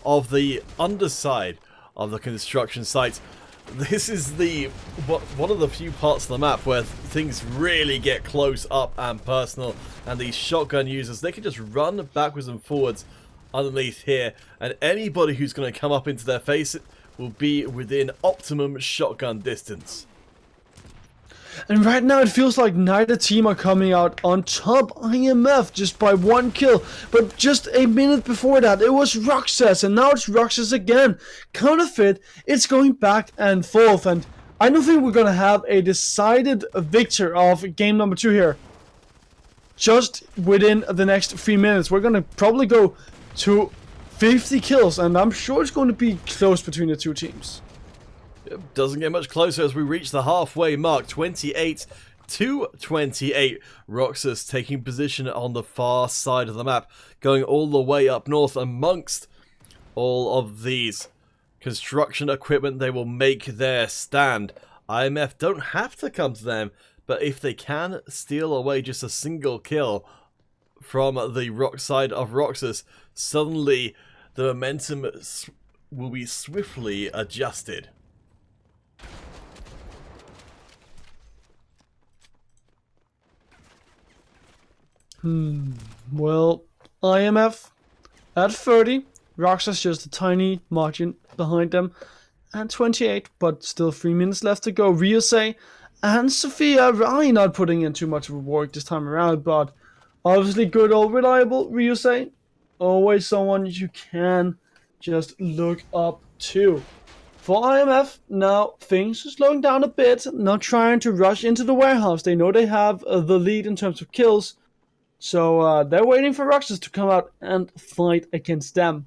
of the underside of the construction site. This is the one of the few parts of the map where things really get close up and personal, and these shotgun users, they can just run backwards and forwards underneath here, and anybody who's going to come up into their face will be within optimum shotgun distance. And right now it feels like neither team are coming out on top. IMF just by 1 kill. But just a minute before that it was Roxas, and now it's Roxas again. Counterfeit, it's going back and forth, and I don't think we're gonna have a decided victor of game number 2 here just within the next 3 minutes. We're gonna probably go to 50 kills, and I'm sure it's going to be close between the two teams. It doesn't get much closer as we reach the halfway mark. 28-28. Roxas taking position on the far side of the map, going all the way up north amongst all of these construction equipment. They will make their stand. IMF don't have to come to them, but if they can steal away just a single kill from the rock side of Roxas, suddenly the momentum will be swiftly adjusted. Well, IMF at 30, Roxas just a tiny margin behind them, and 28, but still 3 minutes left to go. Ryusei and Sophia really not putting in too much of work this time around, but obviously good old reliable Ryusei, always someone you can just look up to. For IMF, now things are slowing down a bit, not trying to rush into the warehouse. They know they have the lead in terms of kills, so they're waiting for Roxas to come out and fight against them.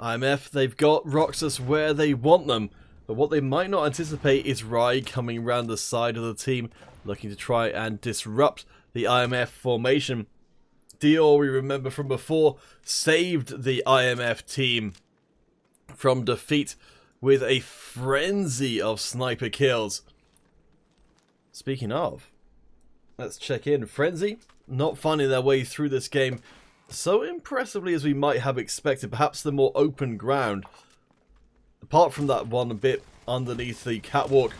IMF, they've got Roxas where they want them, but what they might not anticipate is Rai coming around the side of the team, looking to try and disrupt the IMF formation. Dior, we remember from before, saved the IMF team from defeat with a frenzy of sniper kills. Speaking of, let's check in. Frenzy not finding their way through this game so impressively as we might have expected. Perhaps the more open ground, apart from that one bit underneath the catwalk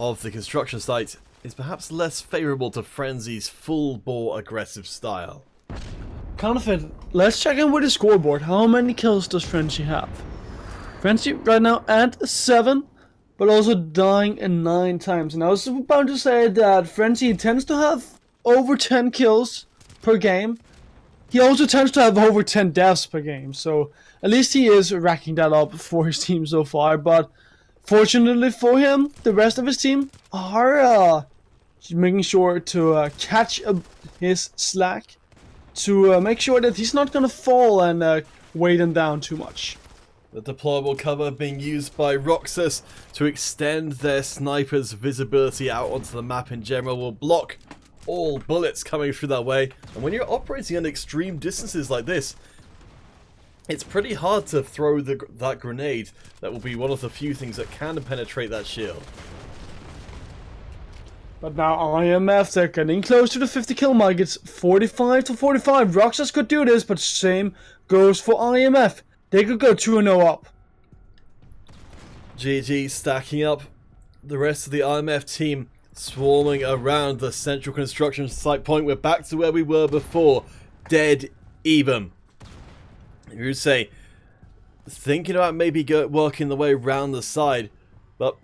of the construction site, is perhaps less favourable to Frenzy's full-bore aggressive style. Counterfeit, let's check in with the scoreboard. How many kills does Frenzy have? Frenzy right now at 7, but also dying 9 times. And I was about to say that Frenzy tends to have over 10 kills per game. He also tends to have over 10 deaths per game, so at least he is racking that up for his team so far. But fortunately for him, the rest of his team are making sure to catch his slack, to make sure that he's not gonna fall and weigh them down too much. The deployable cover being used by Roxas to extend their snipers' visibility out onto the map in general will block all bullets coming through that way. And when you're operating at extreme distances like this, it's pretty hard to throw that grenade that will be one of the few things that can penetrate that shield. But now IMF, they're getting close to the 50 kill mark. It's 45 to 45. Roxas could do this, but same goes for IMF. They could go 2-0 up. GG stacking up. The rest of the IMF team swarming around the central construction site point. We're back to where we were before. Dead even. You would say, thinking about maybe working the way around the side, but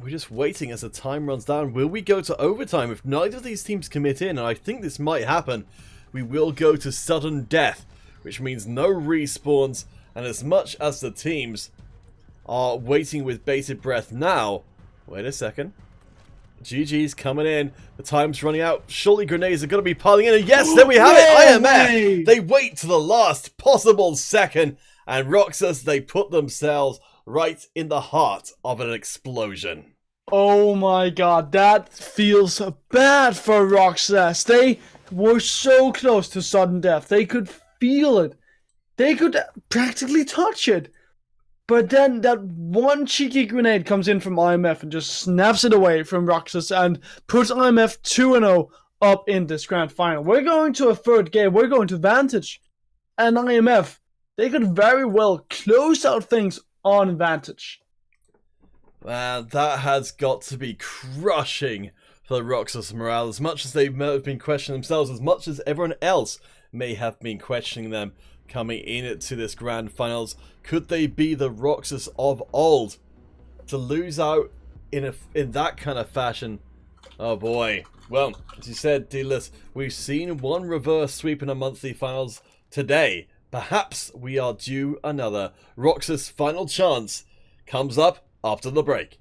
we're just waiting as the time runs down. Will we go to overtime? If neither of these teams commit in, and I think this might happen, we will go to sudden death, which means no respawns. And as much as the teams are waiting with bated breath now, wait a second, GG's coming in, the time's running out, surely grenades are going to be piling in, and yes, there we have it, IMF! They wait to the last possible second, and Roxas, they put themselves right in the heart of an explosion. Oh my god, that feels bad for Roxas. They were so close to sudden death. They could feel it. They could practically touch it. But then that one cheeky grenade comes in from IMF and just snaps it away from Roxas and puts IMF 2-0 up in this grand final. We're going to a third game. We're going to Vantage. And IMF, they could very well close out things on Vantage. Man, that has got to be crushing for the Roxas morale, as much as they may have been questioning themselves, as much as everyone else may have been questioning them coming into this grand finals. Could they be the Roxas of old? To lose out in that kind of fashion, oh boy. Well, as you said, Dealers, we've seen one reverse sweep in a monthly finals today. Perhaps we are due another. Roxas' final chance comes up after the break.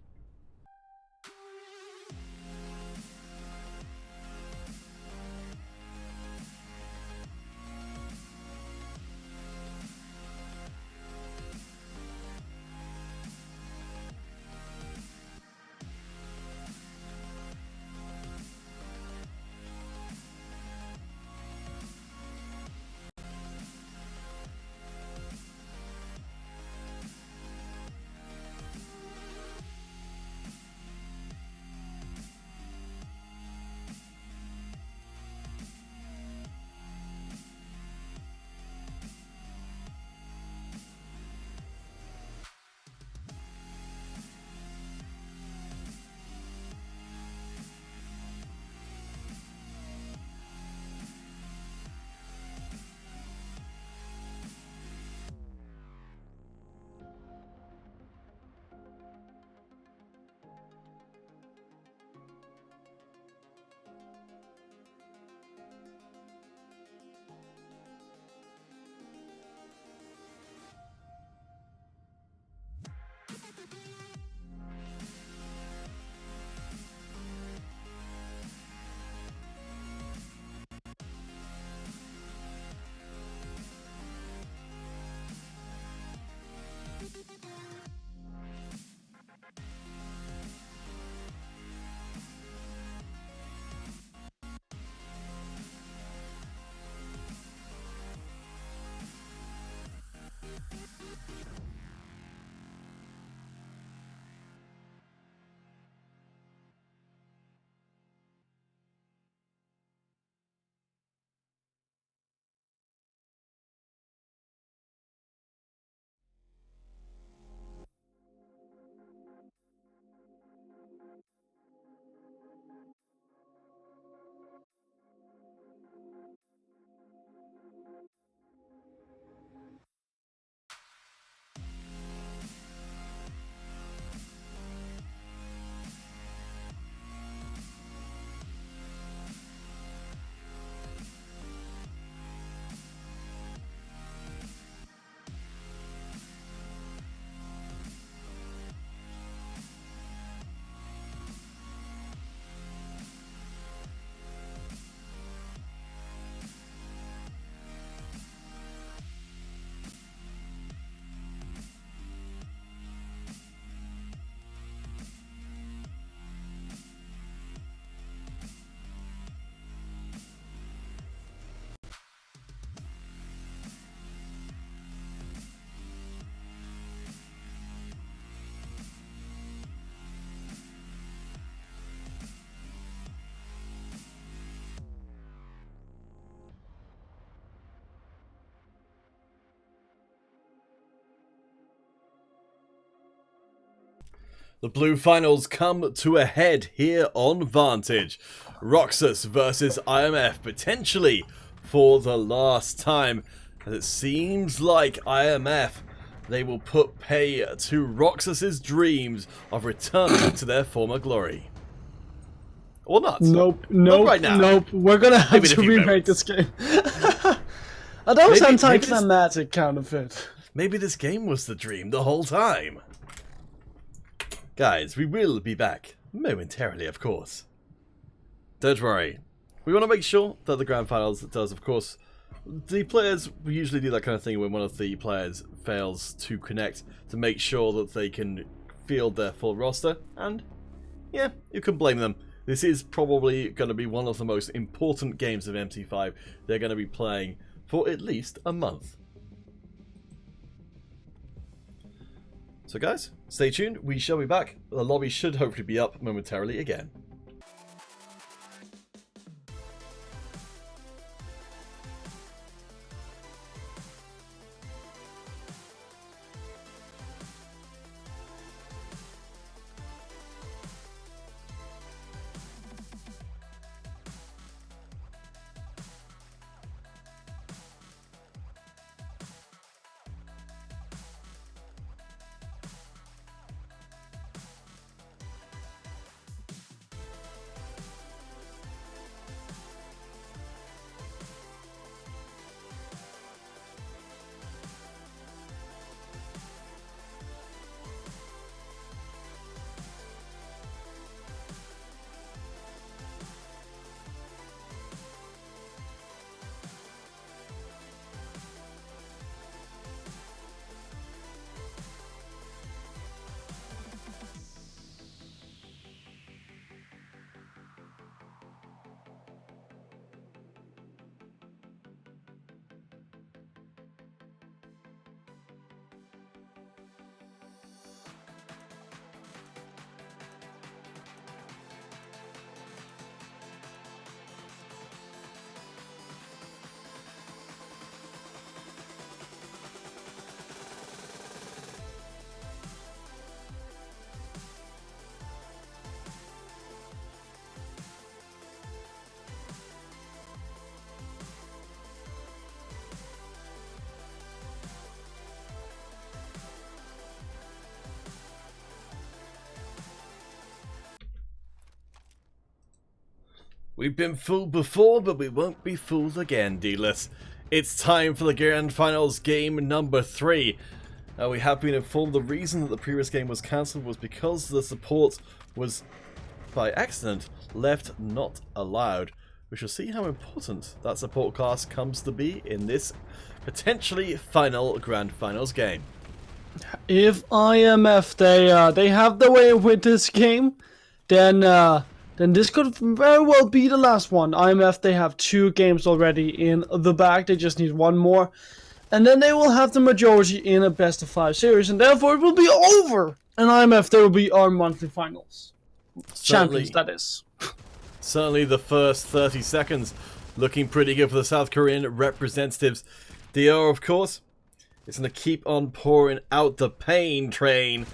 The blue finals come to a head here on Vantage. Roxas versus IMF, potentially for the last time. And it seems like IMF, they will put pay to Roxas's dreams of returning to their former glory. Or not. Nope. Not right now. Nope. We're gonna have to remake this game. That was anticlimactic counterfeit. Maybe this game was the dream the whole time. Guys, we will be back momentarily, of course. Don't worry. We want to make sure that the Grand Finals does, of course. The players usually do that kind of thing when one of the players fails to connect to make sure that they can field their full roster. And, yeah, you can blame them. This is probably going to be one of the most important games of MC5 they're going to be playing for at least a month. So guys, stay tuned, we shall be back. The lobby should hopefully be up momentarily again. We've been fooled before, but we won't be fooled again, dealers. It's time for the Grand Finals game number 3. We have been informed the reason that the previous game was cancelled was because the support was, by accident, left not allowed. We shall see how important that support class comes to be in this potentially final Grand Finals game. If IMF they have the way with this game, then this could very well be the last one. IMF, they have 2 games already in the bag. They just need 1 more. And then they will have the majority in a best of 5 series. And therefore it will be over. And IMF, they will be our monthly finals. Champions, that is. Certainly the first 30 seconds looking pretty good for the South Korean representatives. DR, of course, is going to keep on pouring out the pain train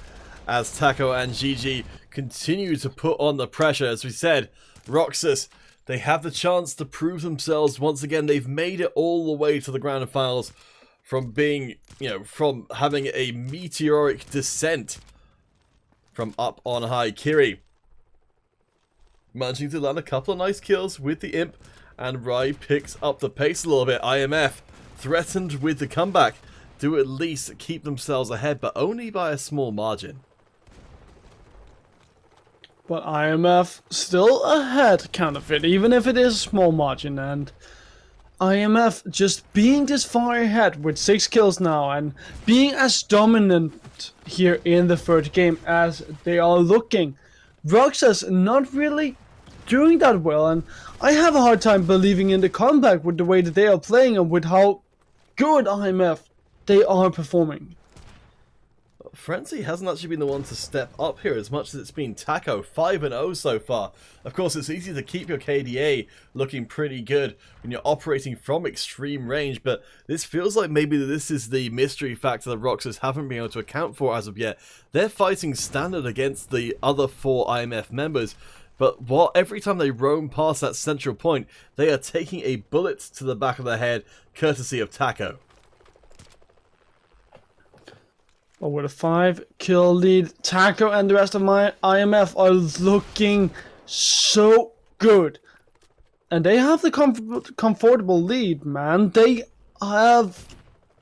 as Taco and Gigi continue to put on the pressure. As we said, Roxas, they have the chance to prove themselves once again. They've made it all the way to the Grand Finals from being, from having a meteoric descent from up on high. Kiri managing to land a couple of nice kills with the Imp, and Rai picks up the pace a little bit. IMF threatened with the comeback to at least keep themselves ahead, but only by a small margin. But IMF still ahead, counterfeit, even if it is a small margin. And IMF just being this far ahead with 6 kills now and being as dominant here in the third game as they are looking. Roxas not really doing that well, and I have a hard time believing in the comeback with the way that they are playing and with how good IMF they are performing. Frenzy hasn't actually been the one to step up here as much as it's been Taco, 5-0 so far. Of course, it's easy to keep your KDA looking pretty good when you're operating from extreme range, but this feels like maybe this is the mystery factor that Roxas haven't been able to account for as of yet. They're fighting standard against the other 4 IMF members, but every time they roam past that central point, they are taking a bullet to the back of the head, courtesy of Taco. But with a 5-kill lead, Taco and the rest of my IMF are looking so good. And they have the comfortable lead, man. They have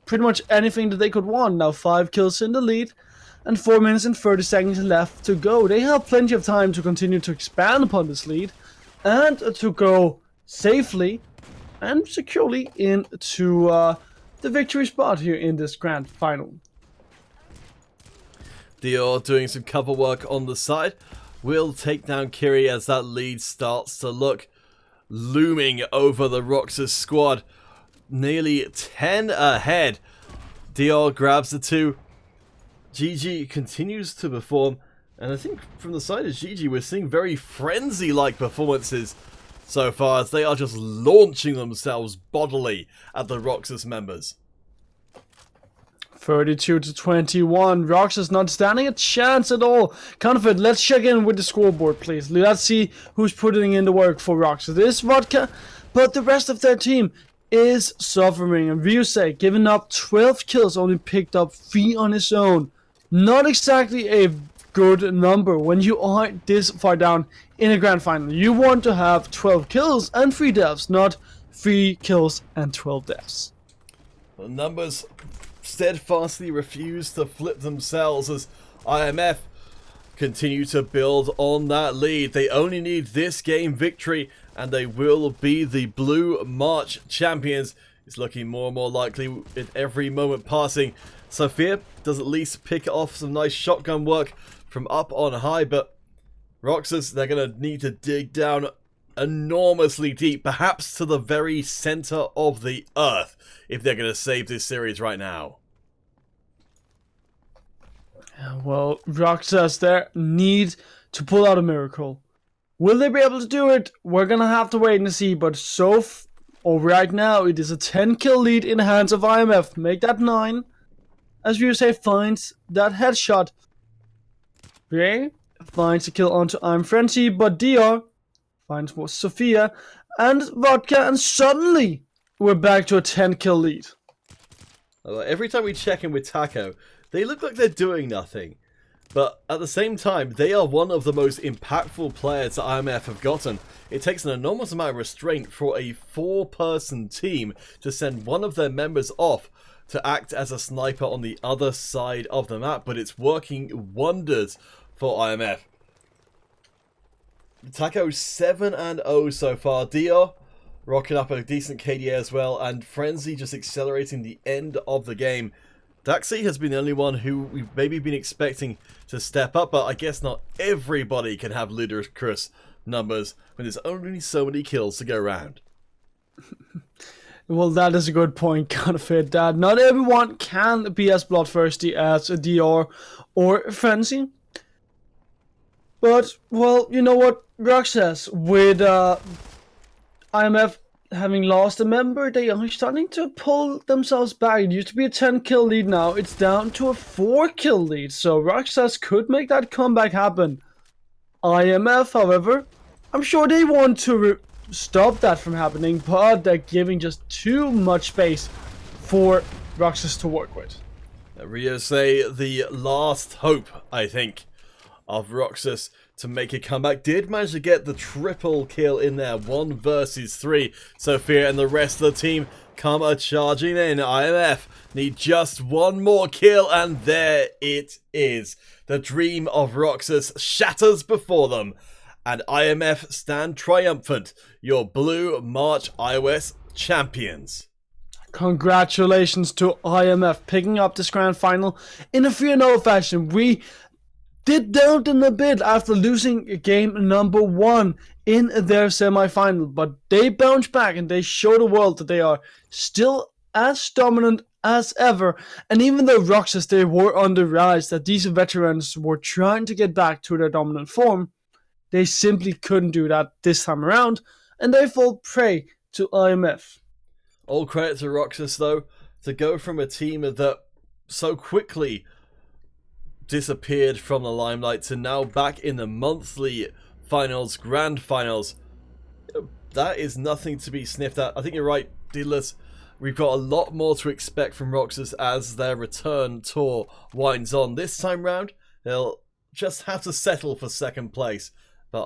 pretty much anything that they could want. Now 5 kills in the lead and 4 minutes and 30 seconds left to go. They have plenty of time to continue to expand upon this lead and to go safely and securely into the victory spot here in this grand final. Dior doing some cover work on the side will take down Kiri as that lead starts to look looming over the Roxas squad. Nearly 10 ahead. Dior grabs the 2. GG continues to perform, and I think from the side of GG we're seeing very Frenzy-like performances so far as they are just launching themselves bodily at the Roxas members. 32-21. Roxas not standing a chance at all. Confident, let's check in with the scoreboard, please. Let's see who's putting in the work for Roxas. It is Vodka, but the rest of their team is suffering. And Ryusei, giving up 12 kills, only picked up 3 on his own. Not exactly a good number when you are this far down in a grand final. You want to have 12 kills and 3 deaths, not 3 kills and 12 deaths. The numbers steadfastly refuse to flip themselves as IMF continue to build on that lead. They only need this game victory and they will be the Blue March champions. It's looking more and more likely with every moment passing. Sophia does at least pick off some nice shotgun work from up on high, but Roxas, they're going to need to dig down enormously deep, perhaps to the very center of the earth, if they're going to save this series right now. Well, Roxas there need to pull out a miracle. Will they be able to do it? We're going to have to wait and see, but right now it is a 10-kill lead in the hands of IMF. Make that 9. As Ryusei finds that headshot. Ray finds a kill onto I'm Frenzy, but DR finds Sophia and Vodka, and suddenly we're back to a 10-kill lead. Every time we check in with Taco, they look like they're doing nothing. But at the same time, they are one of the most impactful players that IMF have gotten. It takes an enormous amount of restraint for a 4-person team to send one of their members off to act as a sniper on the other side of the map, but it's working wonders for IMF. Taco 7-0 so far. Dior rocking up a decent KDA as well, and Frenzy just accelerating the end of the game. Daxi has been the only one who we've maybe been expecting to step up, but I guess not everybody can have ludicrous numbers when there's only so many kills to go around. Well, that is a good point, Counterfeit Dad. Not everyone can be as bloodthirsty as Dior or Frenzy. But, well, you know what Roxas, with IMF having lost a member, they are starting to pull themselves back. It used to be a 10-kill lead now. It's down to a 4-kill lead. So Roxas could make that comeback happen. IMF, however, I'm sure they want to stop that from happening, but they're giving just too much space for Roxas to work with. Rio say the last hope, I think, of Roxas to make a comeback. Did manage to get the triple kill in there, 1 versus 3. Sophia and the rest of the team come charging in. IMF need just 1 more kill, and there it is. The dream of Roxas shatters before them, and IMF stand triumphant, your Blue March iOS champions. Congratulations to IMF picking up this grand final in a 3-0 fashion. We did down in a bit after losing game number 1 in their semi-final, but they bounced back and they show the world that they are still as dominant as ever. And even though Roxas, they were on the rise, that these veterans were trying to get back to their dominant form, they simply couldn't do that this time around, and they fall prey to IMF. All credit to Roxas, though, to go from a team that so quickly disappeared from the limelight to now back in the monthly finals, grand finals. That is nothing to be sniffed at. I think you're right, Deedless. We've got a lot more to expect from Roxas as their return tour winds on. This time round, they'll just have to settle for second place, but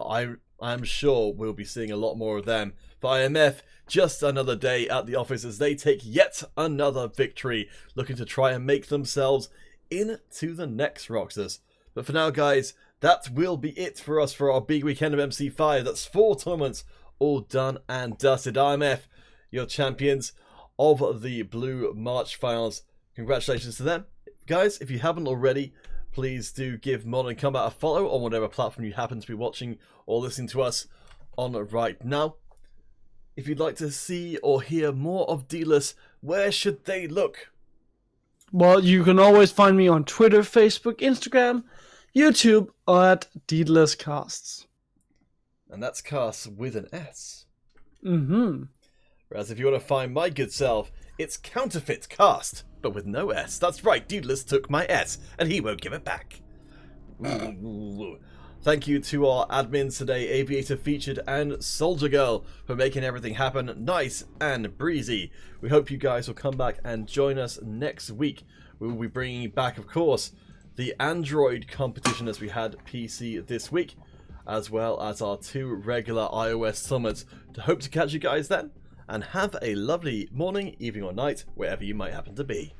I'm sure we'll be seeing a lot more of them. For IMF, just another day at the office as they take yet another victory, looking to try and make themselves into the next Roxas. But for now, guys, that will be it for us for our big weekend of MC5. That's 4 tournaments all done and dusted. IMF, your champions of the Blue March Finals. Congratulations to them. Guys, if you haven't already, please do give Modern Combat a follow on whatever platform you happen to be watching or listening to us on right now. If you'd like to see or hear more of Deedless, where should they look? Well, you can always find me on Twitter, Facebook, Instagram, YouTube, or at Deedless Casts. And that's Casts with an S. Mm-hmm. Whereas if you want to find my good self, it's Counterfeit Cast, but with no S. That's right, Deedless took my S, and he won't give it back. Thank you to our admins today, Aviator Featured and Soldier Girl, for making everything happen nice and breezy. We hope you guys will come back and join us next week. We will be bringing back, of course, the Android competition as we had PC this week, as well as our 2 regular iOS summits. To hope to catch you guys then, and have a lovely morning, evening or night, wherever you might happen to be.